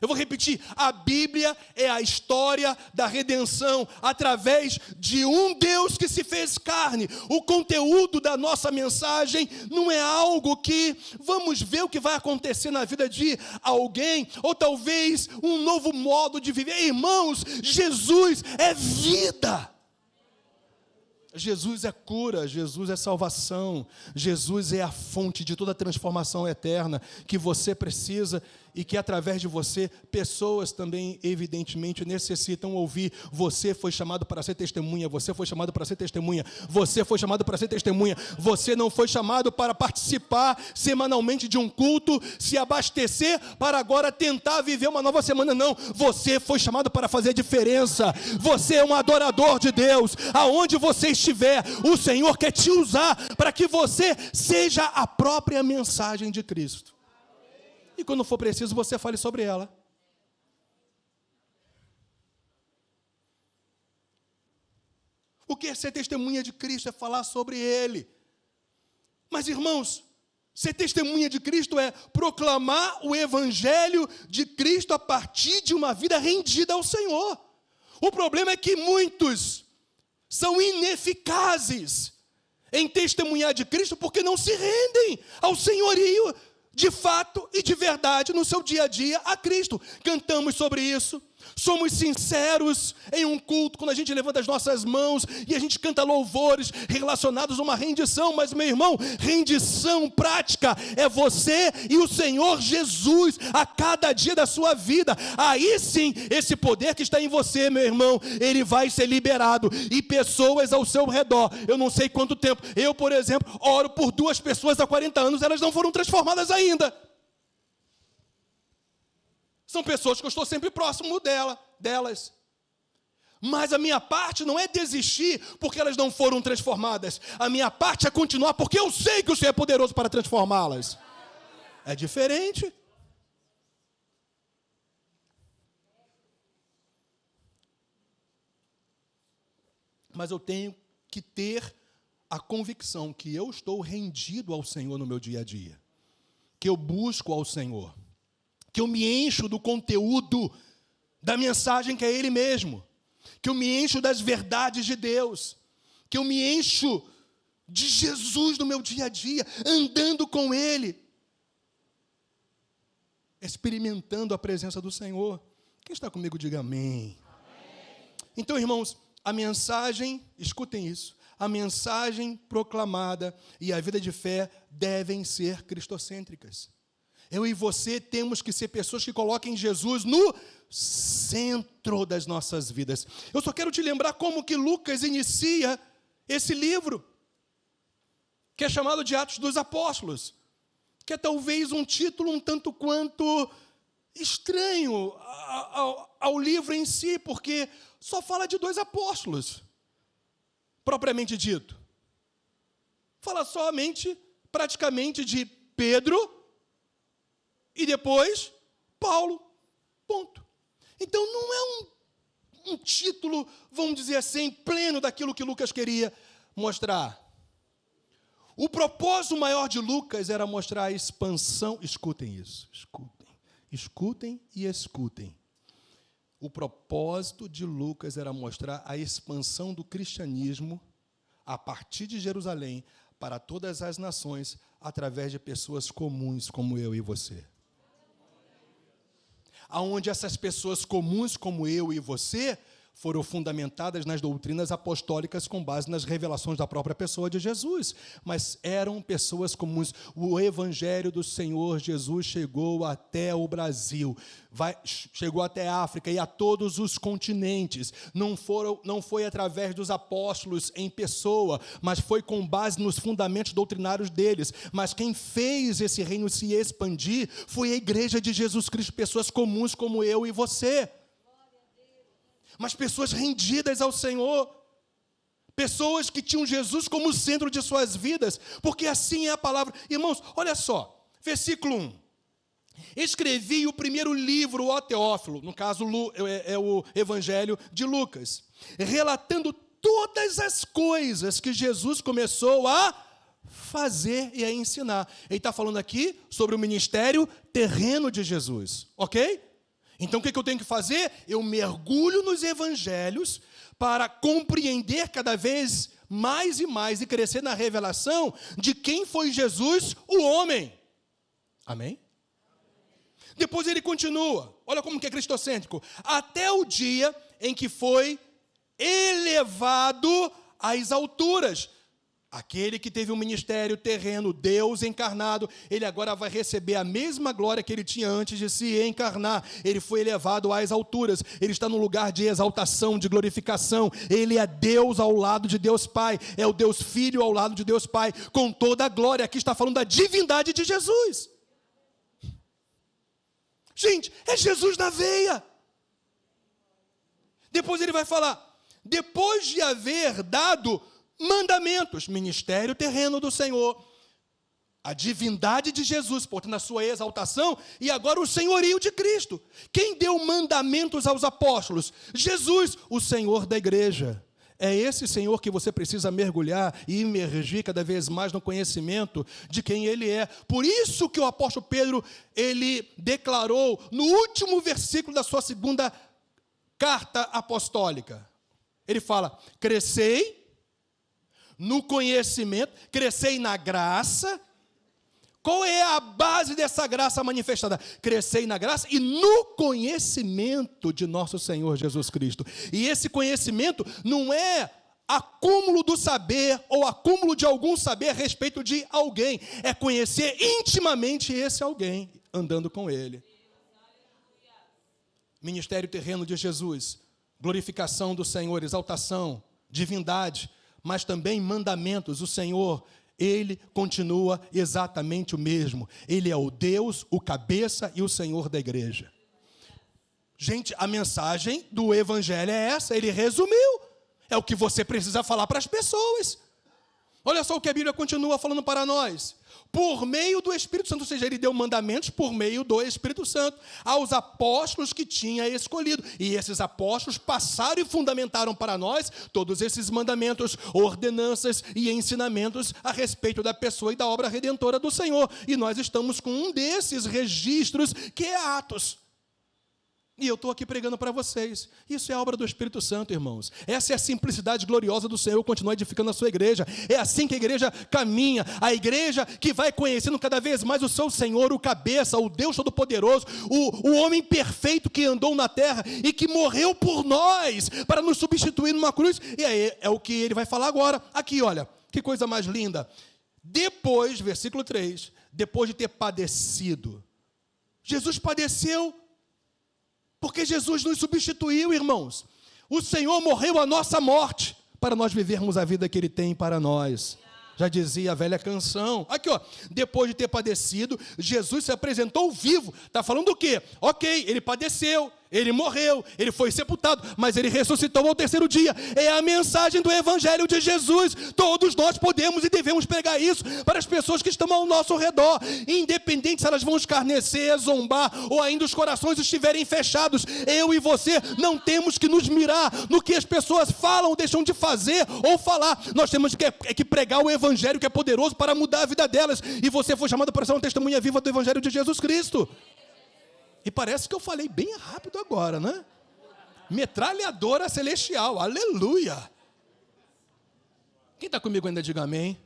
[SPEAKER 1] Eu vou repetir, a Bíblia é a história da redenção através de um Deus que se fez carne. O conteúdo da nossa mensagem não é algo que vamos ver o que vai acontecer na vida de alguém, ou talvez um novo modo de viver. Irmãos, Jesus é vida. Jesus é cura, Jesus é salvação, Jesus é a fonte de toda a transformação eterna que você precisa e que através de você, pessoas também evidentemente necessitam ouvir. Você foi chamado para ser testemunha, você foi chamado para ser testemunha, você foi chamado para ser testemunha, você não foi chamado para participar semanalmente de um culto, se abastecer para agora tentar viver uma nova semana, não. Você foi chamado para fazer a diferença, você é um adorador de Deus, aonde você estiver, o Senhor quer te usar para que você seja a própria mensagem de Cristo. E quando for preciso, você fale sobre ela. O que é ser testemunha de Cristo? É falar sobre Ele. Mas, irmãos, ser testemunha de Cristo é proclamar o Evangelho de Cristo a partir de uma vida rendida ao Senhor. O problema é que muitos são ineficazes em testemunhar de Cristo porque não se rendem ao senhorio de fato e de verdade no seu dia a dia a Cristo. Cantamos sobre isso, somos sinceros em um culto, quando a gente levanta as nossas mãos e a gente canta louvores relacionados a uma rendição, mas, meu irmão, rendição prática é você e o Senhor Jesus a cada dia da sua vida. Aí sim, esse poder que está em você, meu irmão, ele vai ser liberado, e pessoas ao seu redor, eu não sei quanto tempo, eu, por exemplo, oro por 2 pessoas há 40 anos, elas não foram transformadas ainda. São pessoas que eu estou sempre próximo delas. Mas a minha parte não é desistir porque elas não foram transformadas. A minha parte é continuar porque eu sei que o Senhor é poderoso para transformá-las. É diferente. Mas eu tenho que ter a convicção que eu estou rendido ao Senhor no meu dia a dia. Que eu busco ao Senhor. Que eu me encho do conteúdo da mensagem que é Ele mesmo. Que eu me encho das verdades de Deus. Que eu me encho de Jesus no meu dia a dia, andando com Ele. Experimentando a presença do Senhor. Quem está comigo, diga amém. Amém. Então, irmãos, a mensagem, escutem isso, a mensagem proclamada e a vida de fé devem ser cristocêntricas. Eu e você temos que ser pessoas que coloquem Jesus no centro das nossas vidas. Eu só quero te lembrar como que Lucas inicia esse livro, que é chamado de Atos dos Apóstolos, que é talvez um título um tanto quanto estranho ao livro em si, porque só fala de 2 apóstolos, propriamente dito. Fala somente, praticamente, de Pedro e depois Paulo. Ponto. Então não é um título, vamos dizer assim, pleno daquilo que Lucas queria mostrar. O propósito maior de Lucas era mostrar a expansão. Escutem isso, escutem e escutem. O propósito de Lucas era mostrar a expansão do cristianismo a partir de Jerusalém para todas as nações, através de pessoas comuns como eu e você. Aonde essas pessoas comuns como eu e você foram fundamentadas nas doutrinas apostólicas com base nas revelações da própria pessoa de Jesus. Mas eram pessoas comuns. O Evangelho do Senhor Jesus chegou até o Brasil, chegou até a África e a todos os continentes. Não foi através dos apóstolos em pessoa, mas foi com base nos fundamentos doutrinários deles. Mas quem fez esse reino se expandir foi a igreja de Jesus Cristo, pessoas comuns como eu e você. Mas pessoas rendidas ao Senhor, pessoas que tinham Jesus como centro de suas vidas, porque assim é a palavra. Irmãos, olha só, versículo 1. Escrevi o primeiro livro, ó Teófilo, no caso é o Evangelho de Lucas, relatando todas as coisas que Jesus começou a fazer e a ensinar. Ele está falando aqui sobre o ministério terreno de Jesus, ok? Então, o que eu tenho que fazer? Eu mergulho nos evangelhos para compreender cada vez mais e mais e crescer na revelação de quem foi Jesus, o homem. Amém? Depois ele continua. Olha como que é cristocêntrico. Até o dia em que foi elevado às alturas. Aquele que teve um ministério terreno, Deus encarnado, ele agora vai receber a mesma glória que ele tinha antes de se encarnar. Ele foi elevado às alturas, ele está no lugar de exaltação, de glorificação. Ele é Deus ao lado de Deus Pai, é o Deus Filho ao lado de Deus Pai, com toda a glória. Aqui está falando da divindade de Jesus. Gente, é Jesus na veia. Depois ele vai falar, depois de haver dado mandamentos, ministério terreno do Senhor, a divindade de Jesus, portanto, a sua exaltação, e agora o senhorio de Cristo. Quem deu mandamentos aos apóstolos? Jesus, o Senhor da igreja. É esse Senhor que você precisa mergulhar e imergir cada vez mais no conhecimento de quem Ele é. Por isso que o apóstolo Pedro, ele declarou no último versículo da sua segunda carta apostólica. Ele fala, crescei no conhecimento, crescei na graça. Qual é a base dessa graça manifestada? Crescei na graça e no conhecimento de nosso Senhor Jesus Cristo. E esse conhecimento não é acúmulo do saber ou acúmulo de algum saber a respeito de alguém. É conhecer intimamente esse alguém, andando com ele. Ministério terreno de Jesus, glorificação do Senhor, exaltação, divindade, mas também mandamentos. O Senhor, Ele continua exatamente o mesmo. Ele é o Deus, o cabeça e o Senhor da igreja. Gente, a mensagem do Evangelho é essa, ele resumiu. É o que você precisa falar para as pessoas. Olha só o que a Bíblia continua falando para nós. Por meio do Espírito Santo, ou seja, ele deu mandamentos por meio do Espírito Santo aos apóstolos que tinha escolhido. E esses apóstolos passaram e fundamentaram para nós todos esses mandamentos, ordenanças e ensinamentos a respeito da pessoa e da obra redentora do Senhor. E nós estamos com um desses registros, que é Atos. E eu estou aqui pregando para vocês. Isso é obra do Espírito Santo, irmãos. Essa é a simplicidade gloriosa do Senhor, continuar edificando a sua igreja. É assim que a igreja caminha. A igreja que vai conhecendo cada vez mais o seu Senhor, o cabeça, o Deus Todo-Poderoso, o homem perfeito que andou na terra e que morreu por nós, para nos substituir numa cruz. E aí é o que ele vai falar agora. Aqui, olha, que coisa mais linda. Depois, versículo 3, depois de ter padecido. Jesus padeceu, porque Jesus nos substituiu, irmãos. O Senhor morreu a nossa morte, para nós vivermos a vida que Ele tem para nós. Já dizia a velha canção. Aqui, ó, depois de ter padecido, Jesus se apresentou vivo. Está falando do quê? Ok, Ele padeceu, Ele morreu, Ele foi sepultado, mas Ele ressuscitou ao terceiro dia. É a mensagem do Evangelho de Jesus. Todos nós podemos e devemos pregar isso para as pessoas que estão ao nosso redor, independente se elas vão escarnecer, zombar, ou ainda os corações estiverem fechados. Eu e você não temos que nos mirar no que as pessoas falam ou deixam de fazer ou falar. Nós temos que pregar o Evangelho, que é poderoso para mudar a vida delas. E você foi chamado para ser uma testemunha viva do Evangelho de Jesus Cristo. E parece que eu falei bem rápido agora, né? Metralhadora celestial, aleluia! Quem está comigo ainda, diga amém.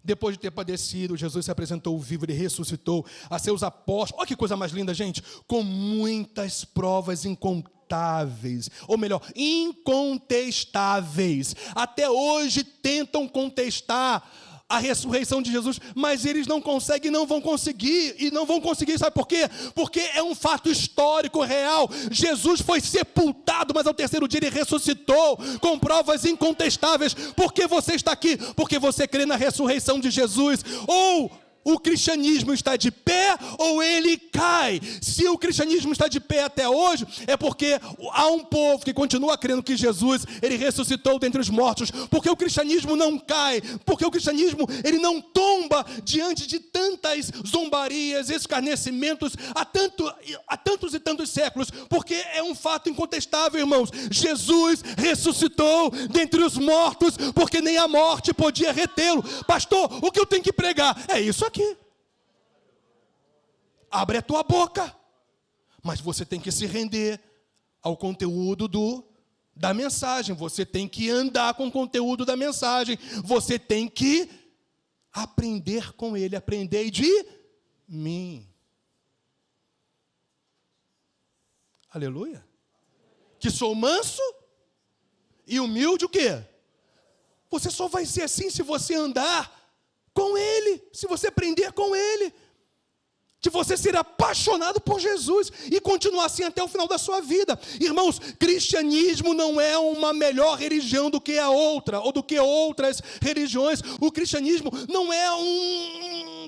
[SPEAKER 1] Depois de ter padecido, Jesus se apresentou vivo e ressuscitou a seus apóstolos. Olha que coisa mais linda, gente! Com muitas provas incontáveis, ou melhor, incontestáveis. Até hoje tentam contestar a ressurreição de Jesus, mas eles não conseguem, não vão conseguir, e não vão conseguir, sabe por quê? Porque é um fato histórico, real. Jesus foi sepultado, mas ao terceiro dia Ele ressuscitou, com provas incontestáveis. Por que você está aqui? Porque você crê na ressurreição de Jesus. Ou o cristianismo está de pé ou ele cai. Se o cristianismo está de pé até hoje, é porque há um povo que continua crendo que Jesus, Ele ressuscitou dentre os mortos. Porque o cristianismo não cai, porque o cristianismo, ele não tomba diante de tantas zombarias, escarnecimentos há tantos e tantos séculos. Porque é um fato incontestável, irmãos. Jesus ressuscitou dentre os mortos, porque nem a morte podia retê-lo. Pastor, o que eu tenho que pregar? É isso aqui. Abre a tua boca, mas você tem que se render ao conteúdo da mensagem. Você tem que andar com o conteúdo da mensagem. Você tem que aprender com ele. Aprendei de mim. Aleluia. Que sou manso e humilde, o quê? Você só vai ser assim se você andar com Ele, se você aprender com Ele, de você ser apaixonado por Jesus e continuar assim até o final da sua vida. Irmãos, cristianismo não é uma melhor religião do que a outra, ou do que outras religiões. O cristianismo não é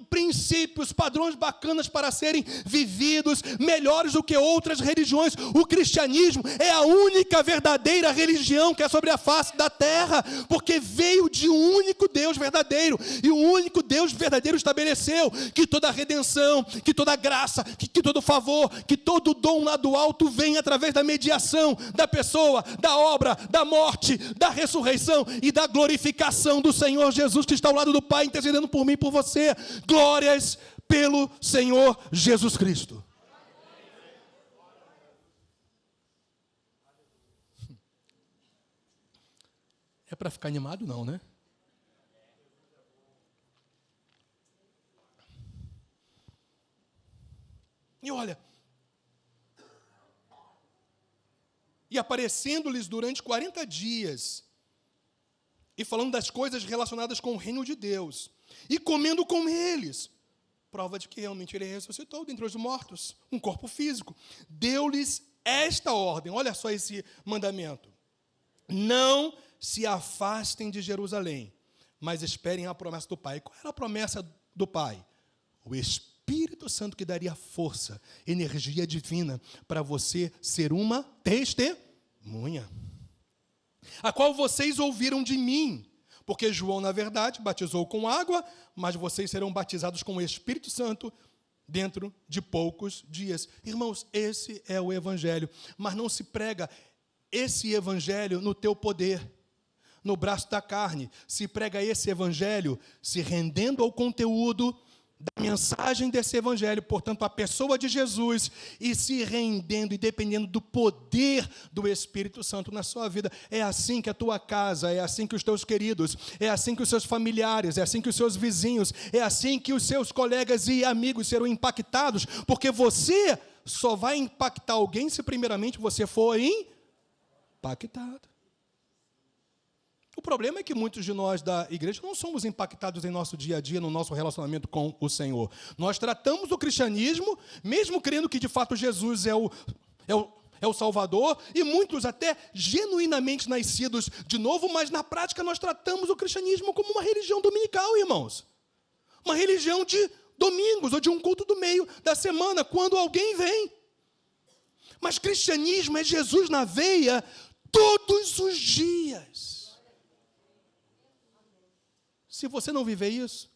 [SPEAKER 1] princípios, padrões bacanas para serem vividos, melhores do que outras religiões. O cristianismo é a única verdadeira religião que é sobre a face da terra, porque veio de um único Deus verdadeiro, e o único Deus verdadeiro estabeleceu que toda a redenção, que toda a graça, que todo favor, que todo dom lá do alto vem através da mediação da pessoa, da obra, da morte, da ressurreição e da glorificação do Senhor Jesus, que está ao lado do Pai, intercedendo por mim e por você. Glórias pelo Senhor Jesus Cristo. É para ficar animado, não, né? E olha, e aparecendo-lhes durante 40 dias, e falando das coisas relacionadas com o reino de Deus, e comendo com eles, prova de que realmente Ele ressuscitou dentre os mortos, um corpo físico. Deu-lhes esta ordem, olha só esse mandamento: não se afastem de Jerusalém, mas esperem a promessa do Pai. Qual era a promessa do Pai? O Espírito Espírito Santo que daria força, energia divina para você ser uma testemunha, a qual vocês ouviram de mim, porque João, na verdade, batizou com água, mas vocês serão batizados com o Espírito Santo dentro de poucos dias. Irmãos, esse é o Evangelho, mas não se prega esse Evangelho no teu poder, no braço da carne. Se prega esse Evangelho se rendendo ao conteúdo da mensagem desse Evangelho, portanto, a pessoa de Jesus, e se rendendo e dependendo do poder do Espírito Santo na sua vida. É assim que a tua casa, é assim que os teus queridos, é assim que os seus familiares, é assim que os seus vizinhos, é assim que os seus colegas e amigos serão impactados, porque você só vai impactar alguém se primeiramente você for impactado. O problema é que muitos de nós da igreja não somos impactados em nosso dia a dia, no nosso relacionamento com o Senhor. Nós tratamos o cristianismo, mesmo crendo que de fato Jesus é o Salvador, e muitos até genuinamente nascidos de novo, mas na prática nós tratamos o cristianismo como uma religião dominical, irmãos. Uma religião de domingos, ou de um culto do meio da semana, quando alguém vem. Mas cristianismo é Jesus na veia todos os dias. Se você não viver isso,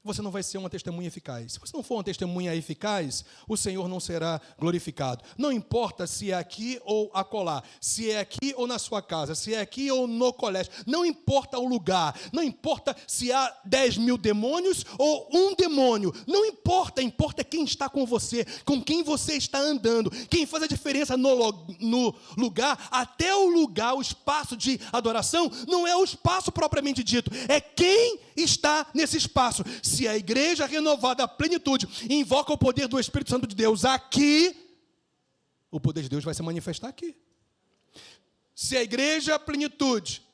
[SPEAKER 1] você não vai ser uma testemunha eficaz. Se você não for uma testemunha eficaz, o Senhor não será glorificado. Não importa se é aqui ou acolá, se é aqui ou na sua casa, se é aqui ou no colégio, não importa o lugar, não importa se há 10 mil demônios ou um demônio, não importa, importa quem está com você, com quem você está andando, quem faz a diferença no lugar, até o lugar, o espaço de adoração, não é o espaço propriamente dito, é quem está nesse espaço. Se a igreja renovada à plenitude invoca o poder do Espírito Santo de Deus aqui, o poder de Deus vai se manifestar aqui. Se a igreja à plenitude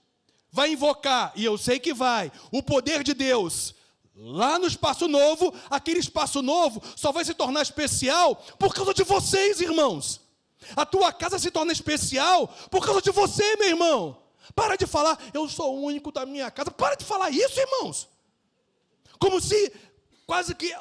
[SPEAKER 1] vai invocar, e eu sei que vai, o poder de Deus lá no espaço novo, aquele espaço novo só vai se tornar especial por causa de vocês, irmãos. A tua casa se torna especial por causa de você, meu irmão. Para de falar, eu sou o único da minha casa. Para de falar isso, irmãos. Como se, quase que,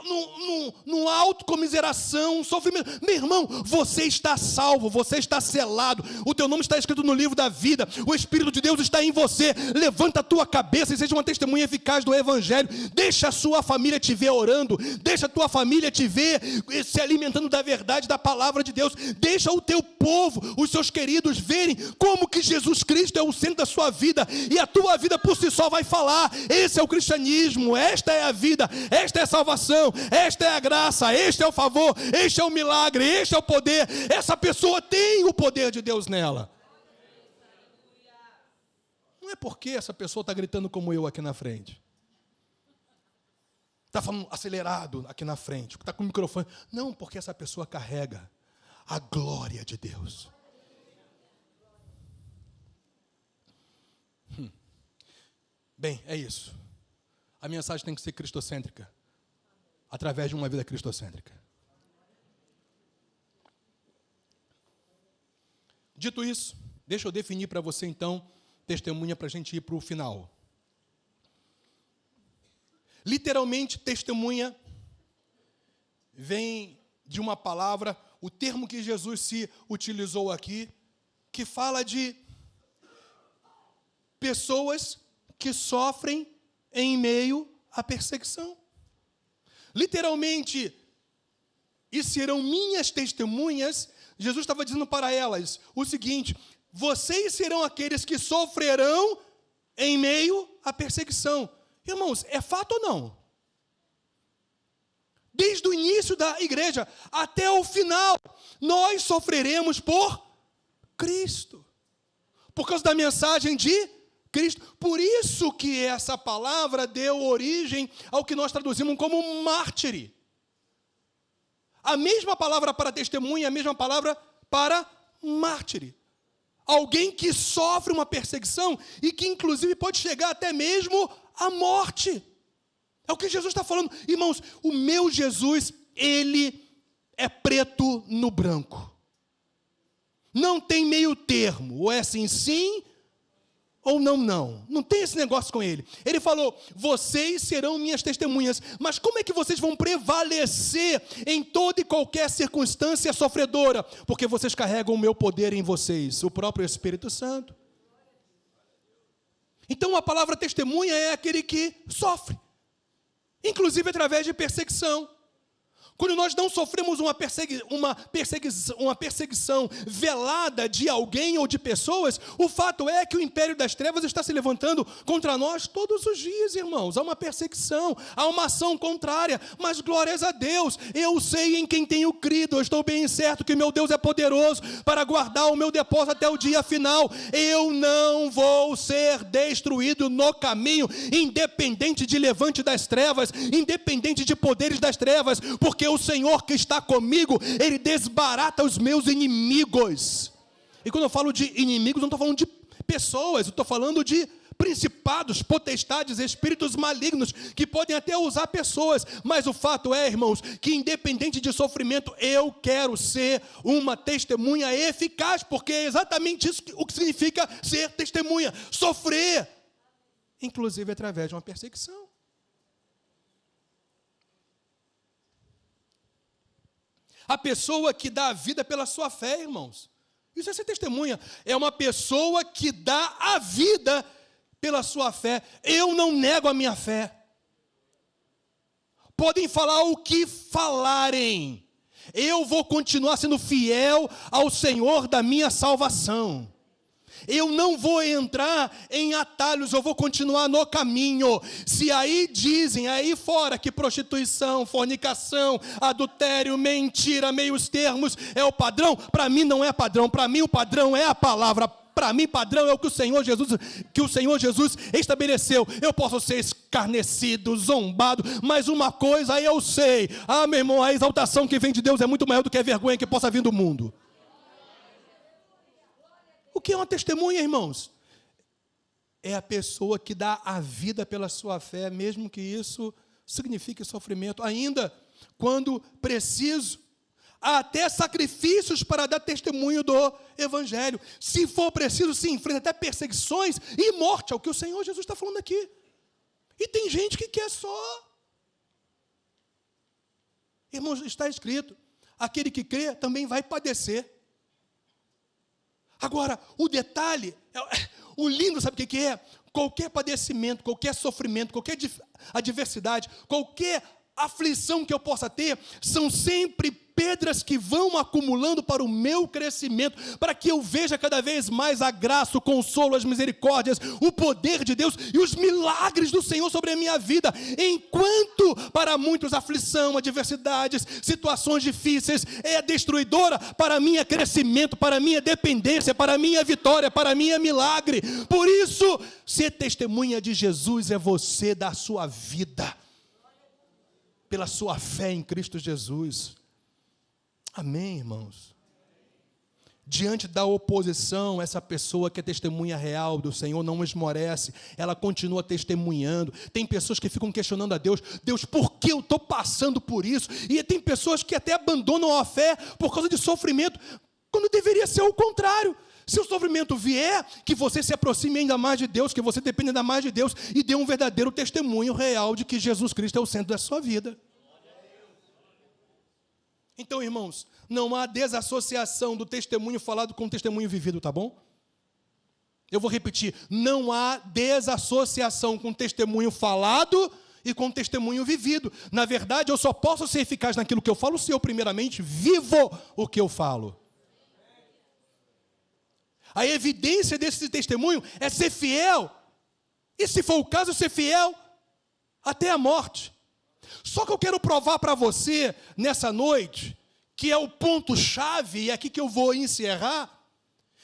[SPEAKER 1] numa autocomiseração, sofrimento. Meu irmão, você está salvo, você está selado. O teu nome está escrito no livro da vida. O Espírito de Deus está em você. Levanta a tua cabeça e seja uma testemunha eficaz do Evangelho. Deixa a sua família te ver orando. Deixa a tua família te ver se alimentando da verdade, da palavra de Deus. Deixa o teu povo, os seus queridos, verem como que Jesus Cristo é o centro da sua vida. E a tua vida por si só vai falar. Esse é o cristianismo, esta é a vida, esta é a salvação, esta é a graça, este é o favor, este é o milagre, este é o poder. Essa pessoa tem o poder de Deus nela. Não é porque essa pessoa está gritando como eu aqui na frente, está falando acelerado aqui na frente, está com o microfone. Não, porque essa pessoa carrega a glória de Deus. Bem, é isso. A mensagem tem que ser cristocêntrica, através de uma vida cristocêntrica. Dito isso, deixa eu definir para você, então, testemunha para a gente ir para o final. Literalmente, testemunha vem de uma palavra, o termo que Jesus se utilizou aqui, que fala de pessoas que sofrem em meio à perseguição. Literalmente, e serão minhas testemunhas. Jesus estava dizendo para elas o seguinte: vocês serão aqueles que sofrerão em meio à perseguição. Irmãos, é fato ou não? Desde o início da igreja até o final, nós sofreremos por Cristo, por causa da mensagem de Cristo. Por isso que essa palavra deu origem ao que nós traduzimos como mártire. A mesma palavra para testemunha, a mesma palavra para mártire. Alguém que sofre uma perseguição e que inclusive pode chegar até mesmo à morte. É o que Jesus está falando. Irmãos, o meu Jesus, ele é preto no branco. Não tem meio termo. Ou é sim, sim, ou não, não. Não tem esse negócio com ele. Ele falou, vocês serão minhas testemunhas. Mas como é que vocês vão prevalecer em toda e qualquer circunstância sofredora? Porque vocês carregam o meu poder em vocês, o próprio Espírito Santo. Então a palavra testemunha é aquele que sofre, inclusive através de perseguição. Quando nós não sofremos uma perseguição velada de alguém ou de pessoas, o fato é que o império das trevas está se levantando contra nós todos os dias, irmãos. Há uma perseguição, há uma ação contrária, mas glórias a Deus, eu sei em quem tenho crido, eu estou bem certo que meu Deus é poderoso para guardar o meu depósito até o dia final. Eu não vou ser destruído no caminho, independente de levante das trevas, independente de poderes das trevas, porque o Senhor que está comigo, Ele desbarata os meus inimigos. E quando eu falo de inimigos, não estou falando de pessoas, eu estou falando de principados, potestades, espíritos malignos, que podem até usar pessoas, mas o fato é, irmãos, que independente de sofrimento, eu quero ser uma testemunha eficaz, porque é exatamente isso o que significa ser testemunha, sofrer, inclusive através de uma perseguição. A pessoa que dá a vida pela sua fé, irmãos. Isso é ser testemunha. É uma pessoa que dá a vida pela sua fé. Eu não nego a minha fé. Podem falar o que falarem. Eu vou continuar sendo fiel ao Senhor da minha salvação. Eu não vou entrar em atalhos, eu vou continuar no caminho. Se aí dizem, aí fora, que prostituição, fornicação, adultério, mentira, meios termos é o padrão, para mim não é padrão, para mim o padrão é a palavra. Para mim, padrão é o que o Senhor Jesus estabeleceu. Eu posso ser escarnecido, zombado, mas uma coisa eu sei. Meu irmão, a exaltação que vem de Deus é muito maior do que a vergonha que possa vir do mundo. O que é uma testemunha, irmãos? É a pessoa que dá a vida pela sua fé, mesmo que isso signifique sofrimento. Ainda, quando preciso, há até sacrifícios para dar testemunho do Evangelho. Se for preciso, se enfrenta até perseguições e morte, é o que o Senhor Jesus está falando aqui. E tem gente que quer só. Irmãos, está escrito, aquele que crê também vai padecer. Agora, o detalhe, o lindo, sabe o que é? Qualquer padecimento, qualquer sofrimento, qualquer adversidade, qualquer aflição que eu possa ter, são sempre pedras que vão acumulando para o meu crescimento, para que eu veja cada vez mais a graça, o consolo, as misericórdias, o poder de Deus e os milagres do Senhor sobre a minha vida. Enquanto para muitos aflição, adversidades, situações difíceis é destruidora, para mim é crescimento, para mim é dependência, para mim é vitória, para mim é milagre. Por isso, ser testemunha de Jesus é você dar a sua vida pela sua fé em Cristo Jesus. Amém, irmãos? Diante da oposição, essa pessoa que é testemunha real do Senhor não esmorece, ela continua testemunhando. Tem pessoas que ficam questionando a Deus, Deus, por que eu estou passando por isso? E tem pessoas que até abandonam a fé por causa de sofrimento, quando deveria ser o contrário. Se o sofrimento vier, que você se aproxime ainda mais de Deus, que você dependa ainda mais de Deus e dê um verdadeiro testemunho real de que Jesus Cristo é o centro da sua vida. Então, irmãos, não há desassociação do testemunho falado com o testemunho vivido, tá bom? Eu vou repetir, não há desassociação com o testemunho falado e com o testemunho vivido. Na verdade, eu só posso ser eficaz naquilo que eu falo se eu, primeiramente, vivo o que eu falo. A evidência desse testemunho é ser fiel. E se for o caso, ser fiel até a morte. Só que eu quero provar para você, nessa noite, que é o ponto-chave, e é aqui que eu vou encerrar.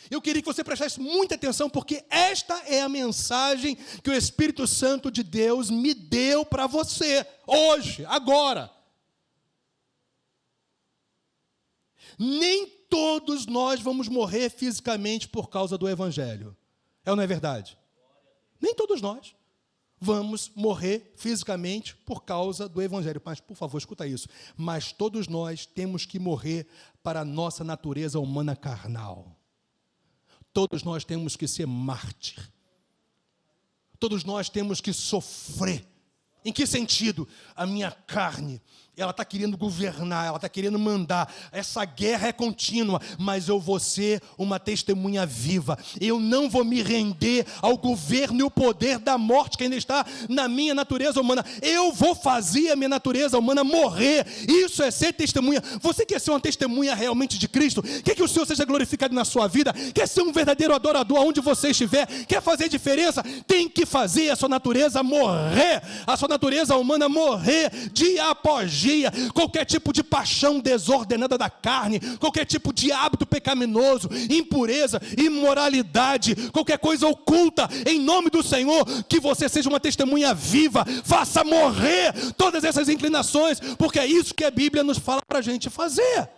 [SPEAKER 1] Eu queria que você prestasse muita atenção, porque esta é a mensagem que o Espírito Santo de Deus me deu para você, hoje, agora. Nem todos nós vamos morrer fisicamente por causa do Evangelho. É ou não é verdade? Nem todos nós vamos morrer fisicamente por causa do Evangelho. Mas, por favor, escuta isso. Mas todos nós temos que morrer para a nossa natureza humana carnal. Todos nós temos que ser mártir.
[SPEAKER 2] Todos nós temos que sofrer. Em que sentido? A minha carne, ela está querendo governar, ela está querendo mandar. Essa guerra é contínua, mas eu vou ser uma testemunha viva. Eu não vou me render ao governo e o poder da morte que ainda está na minha natureza humana. Eu vou fazer a minha natureza humana morrer. Isso é ser testemunha. Você quer ser uma testemunha realmente de Cristo? Quer que o Senhor seja glorificado na sua vida? Quer ser um verdadeiro adorador aonde você estiver? Quer fazer diferença? Tem que fazer a sua natureza morrer. A sua natureza humana morrer dia após dia. Qualquer tipo de paixão desordenada da carne, qualquer tipo de hábito pecaminoso, impureza, imoralidade, qualquer coisa oculta, em nome do Senhor, que você seja uma testemunha viva, faça morrer todas essas inclinações, porque é isso que a Bíblia nos fala para a gente fazer.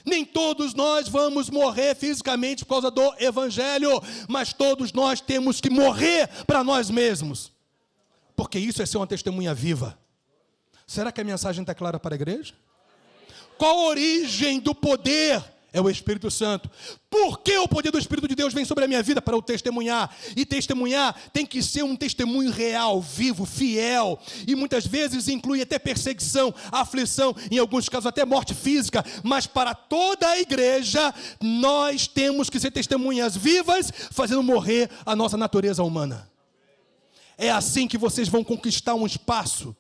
[SPEAKER 2] Nem todos nós vamos morrer fisicamente por causa do Evangelho, mas todos nós temos que morrer para nós mesmos. Porque isso é ser uma testemunha viva. Será que a mensagem está clara para a igreja? Qual a origem do poder? É o Espírito Santo. Por que o poder do Espírito de Deus vem sobre a minha vida? Para eu testemunhar. E testemunhar tem que ser um testemunho real, vivo, fiel. E muitas vezes inclui até perseguição, aflição, em alguns casos até morte física. Mas para toda a igreja, nós temos que ser testemunhas vivas, fazendo morrer a nossa natureza humana. É assim que vocês vão conquistar um espaço,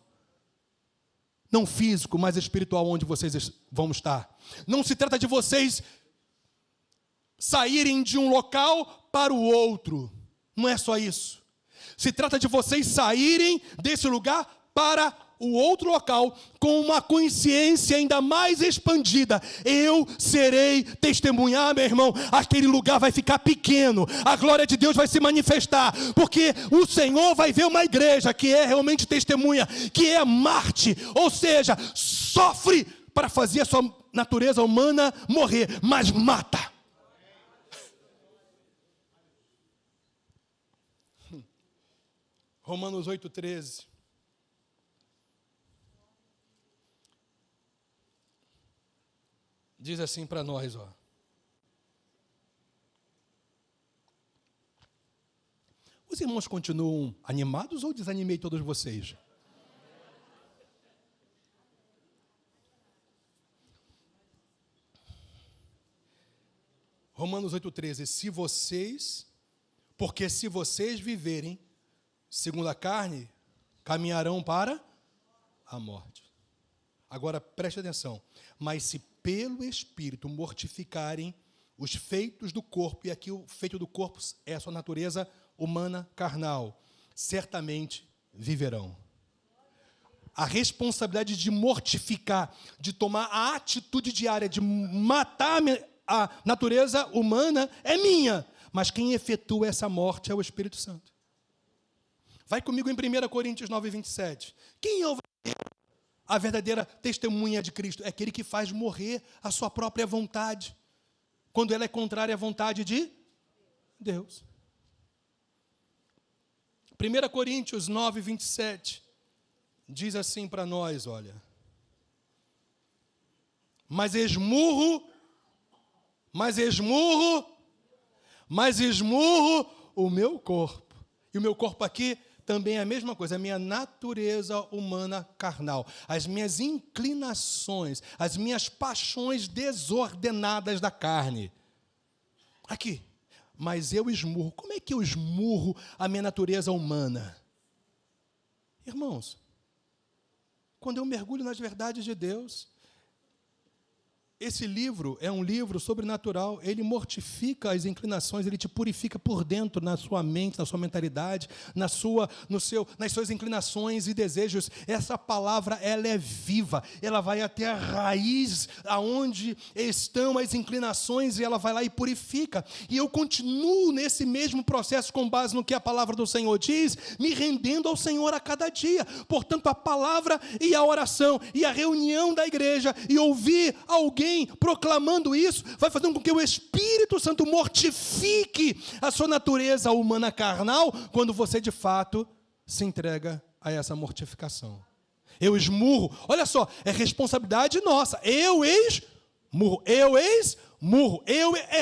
[SPEAKER 2] não físico, mas espiritual, onde vocês vão estar. Não se trata de vocês saírem de um local para o outro. Não é só isso. Se trata de vocês saírem desse lugar para o outro local com uma consciência ainda mais expandida. Eu serei testemunhar, meu irmão. Aquele lugar vai ficar pequeno. A glória de Deus vai se manifestar. Porque o Senhor vai ver uma igreja que é realmente testemunha, que é Marte. Ou seja, sofre para fazer a sua natureza humana morrer, mas mata. Romanos 8,13. Diz assim para nós, ó. Os irmãos continuam animados ou desanimei todos vocês? Romanos 8,13. Porque se vocês viverem segundo a carne, caminharão para a morte. Agora preste atenção. Mas se pelo Espírito mortificarem os feitos do corpo, e aqui o feito do corpo é a sua natureza humana carnal, certamente viverão. A responsabilidade de mortificar, de tomar a atitude diária, de matar a natureza humana é minha, mas quem efetua essa morte é o Espírito Santo. Vai comigo em 1 Coríntios 9:27. Quem é a verdadeira testemunha de Cristo? É aquele que faz morrer a sua própria vontade, quando ela é contrária à vontade de Deus. 1 Coríntios 9:27 diz assim para nós, olha. Mas esmurro o meu corpo. E o meu corpo aqui também é a mesma coisa, a minha natureza humana carnal, as minhas inclinações, as minhas paixões desordenadas da carne. Aqui, mas eu esmurro. Como é que eu esmurro a minha natureza humana? Irmãos, quando eu mergulho nas verdades de Deus, esse livro é um livro sobrenatural, ele mortifica as inclinações, ele te purifica por dentro, na sua mente, na sua mentalidade, nas suas inclinações e desejos. Essa palavra, ela é viva, ela vai até a raiz, aonde estão as inclinações, e ela vai lá e purifica. E eu continuo nesse mesmo processo, com base no que a palavra do Senhor diz, me rendendo ao Senhor a cada dia. Portanto, a palavra e a oração, e a reunião da igreja, e ouvir alguém proclamando isso, vai fazendo com que o Espírito Santo mortifique a sua natureza humana carnal, quando você de fato se entrega a essa mortificação. Eu esmurro, olha só, é responsabilidade nossa, eu Murro. Eu esmurro.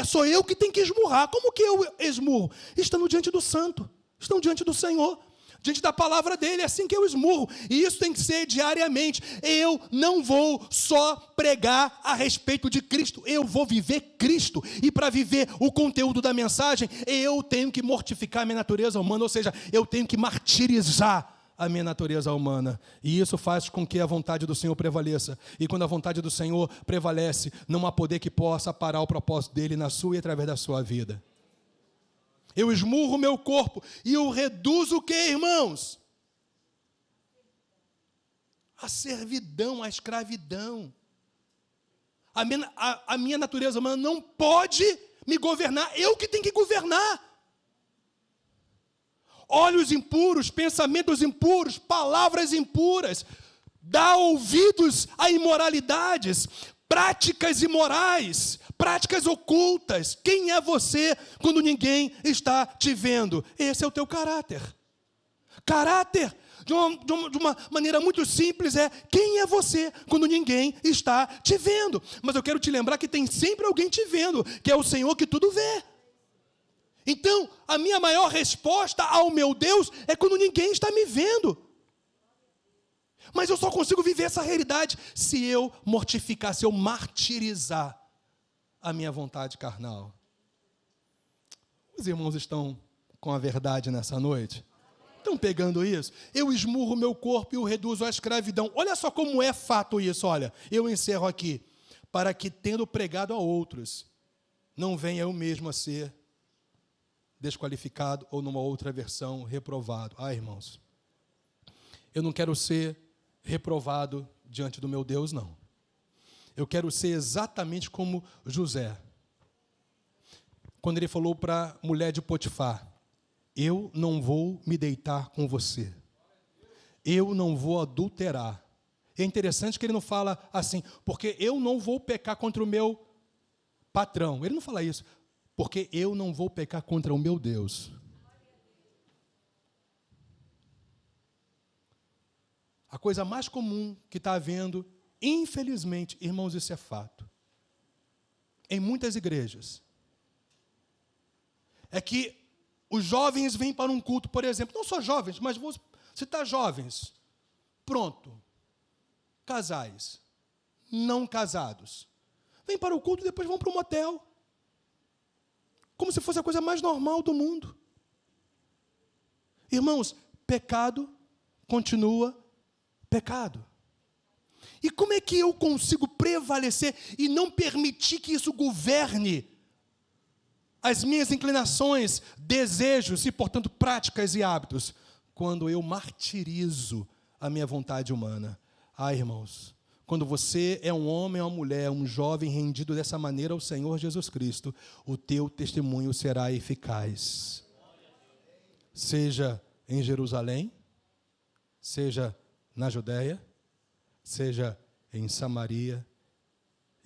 [SPEAKER 2] Sou eu que tenho que esmurrar. Como que eu esmurro? Estando diante do santo. Estão diante do Senhor. Diante da palavra dele. É assim que eu esmurro. E isso tem que ser diariamente. Eu não vou só pregar a respeito de Cristo. Eu vou viver Cristo. E para viver o conteúdo da mensagem, eu tenho que mortificar a minha natureza humana. Ou seja, eu tenho que martirizar a minha natureza humana. E isso faz com que a vontade do Senhor prevaleça. E quando a vontade do Senhor prevalece, não há poder que possa parar o propósito dele na sua e através da sua vida. Eu esmurro o meu corpo e eu reduzo o que, irmãos? A servidão, a escravidão. A minha natureza humana não pode me governar. Eu que tenho que governar. Olhos impuros, pensamentos impuros, palavras impuras, dá ouvidos a imoralidades, práticas imorais, práticas ocultas. Quem é você quando ninguém está te vendo? Esse é o teu caráter. Caráter, de uma maneira muito simples, é quem é você quando ninguém está te vendo. Mas eu quero te lembrar que tem sempre alguém te vendo, que é o Senhor que tudo vê. Então, a minha maior resposta ao meu Deus é quando ninguém está me vendo. Mas eu só consigo viver essa realidade se eu mortificar, se eu martirizar a minha vontade carnal. Os irmãos estão com a verdade nessa noite? Estão pegando isso? Eu esmurro o meu corpo e o reduzo à escravidão. Olha só como é fato isso, olha. Eu encerro aqui. Para que, tendo pregado a outros, não venha eu mesmo a ser desqualificado ou, numa outra versão, reprovado. Irmãos, eu não quero ser reprovado diante do meu Deus, não. Eu quero ser exatamente como José. Quando ele falou para a mulher de Potifar, eu não vou me deitar com você. Eu não vou adulterar. É interessante que ele não fala assim, porque eu não vou pecar contra o meu patrão. Ele não fala isso. Porque eu não vou pecar contra o meu Deus. A coisa mais comum que está havendo, infelizmente, irmãos, isso é fato, em muitas igrejas, é que os jovens vêm para um culto, por exemplo, não só jovens, mas vou citar jovens, pronto, casais, não casados, vêm para o culto e depois vão para um motel, como se fosse a coisa mais normal do mundo. Irmãos, pecado continua pecado. E como é que eu consigo prevalecer e não permitir que isso governe as minhas inclinações, desejos e, portanto, práticas e hábitos? Quando eu martirizo a minha vontade humana. Irmãos, quando você é um homem ou uma mulher, um jovem rendido dessa maneira ao Senhor Jesus Cristo, o teu testemunho será eficaz. Seja em Jerusalém, seja na Judéia, seja em Samaria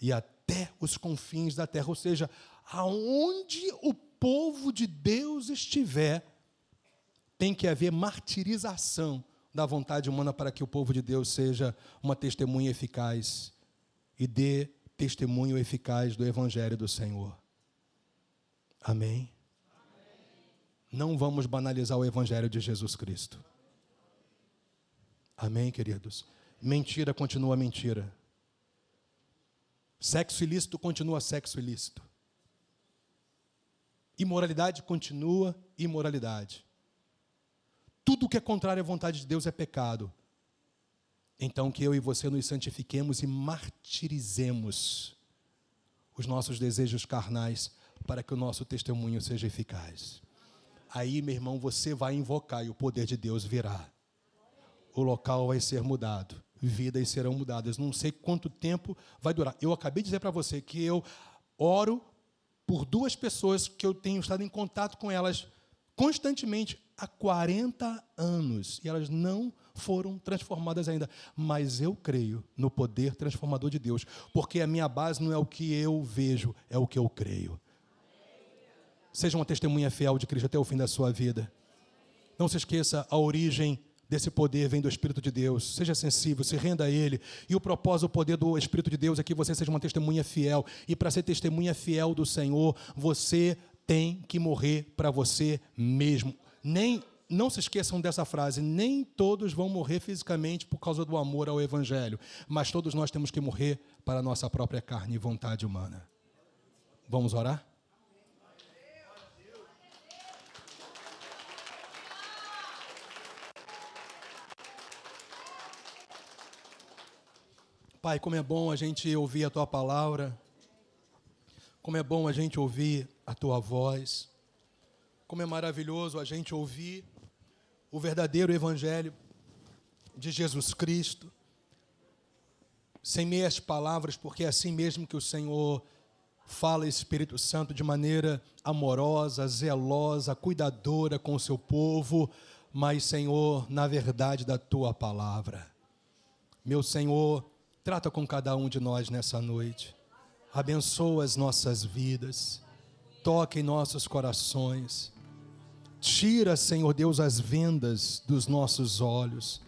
[SPEAKER 2] e até os confins da terra, ou seja, aonde o povo de Deus estiver, tem que haver martirização da vontade humana para que o povo de Deus seja uma testemunha eficaz e dê testemunho eficaz do Evangelho do Senhor. Amém? Não vamos banalizar o Evangelho de Jesus Cristo. Amém, queridos? Mentira continua mentira. Sexo ilícito continua sexo ilícito. Imoralidade continua imoralidade. Tudo que é contrário à vontade de Deus é pecado. Então, que eu e você nos santifiquemos e martirizemos os nossos desejos carnais para que o nosso testemunho seja eficaz. Aí, meu irmão, você vai invocar e o poder de Deus virá. O local vai ser mudado. Vidas serão mudadas. Não sei quanto tempo vai durar. Eu acabei de dizer para você que eu oro por 2 pessoas que eu tenho estado em contato com elas constantemente há 40 anos. E elas não foram transformadas ainda. Mas eu creio no poder transformador de Deus. Porque a minha base não é o que eu vejo, é o que eu creio. Seja uma testemunha fiel de Cristo até o fim da sua vida. Não se esqueça a origem desse poder vem do Espírito de Deus. Seja sensível, se renda a Ele. E o propósito, o poder do Espírito de Deus é que você seja uma testemunha fiel. E para ser testemunha fiel do Senhor, você tem que morrer para você mesmo. Não se esqueçam dessa frase, nem todos vão morrer fisicamente por causa do amor ao Evangelho, mas todos nós temos que morrer para a nossa própria carne e vontade humana. Vamos orar? Pai, como é bom a gente ouvir a Tua palavra, como é bom a gente ouvir a Tua voz, como é maravilhoso a gente ouvir o verdadeiro Evangelho de Jesus Cristo, sem meias palavras, porque é assim mesmo que o Senhor fala, Espírito Santo, de maneira amorosa, zelosa, cuidadora com o seu povo, mas, Senhor, na verdade da Tua palavra. Meu Senhor, trata com cada um de nós nessa noite, abençoa as nossas vidas, toca em nossos corações, tira, Senhor Deus, as vendas dos nossos olhos,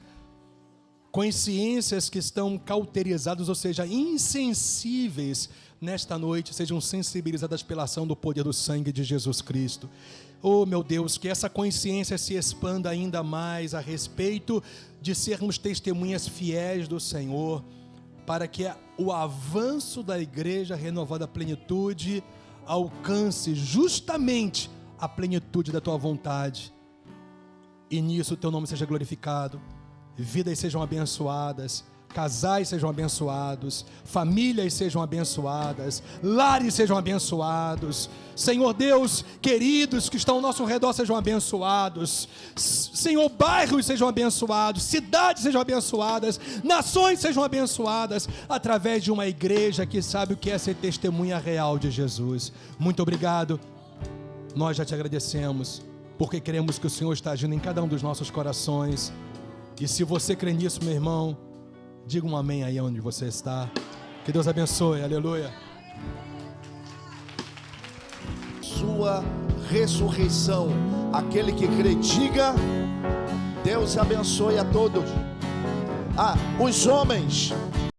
[SPEAKER 2] consciências que estão cauterizadas, ou seja, insensíveis, nesta noite, sejam sensibilizadas pela ação do poder do sangue de Jesus Cristo. Oh, meu Deus, que essa consciência se expanda ainda mais a respeito de sermos testemunhas fiéis do Senhor, para que o avanço da igreja renovada à plenitude alcance justamente a plenitude da Tua vontade. E nisso o Teu nome seja glorificado, vidas sejam abençoadas, casais sejam abençoados, famílias sejam abençoadas, lares sejam abençoados. Senhor Deus, queridos que estão ao nosso redor sejam abençoados. Senhor, bairros sejam abençoados, cidades sejam abençoadas, nações sejam abençoadas, através de uma igreja que sabe o que é ser testemunha real de Jesus. Muito obrigado. Nós já te agradecemos, porque queremos que o Senhor está agindo em cada um dos nossos corações. E se você crê nisso, meu irmão, diga um amém aí onde você está. Que Deus abençoe, aleluia.
[SPEAKER 3] Sua ressurreição, aquele que crê, diga: Deus abençoe a todos. Os homens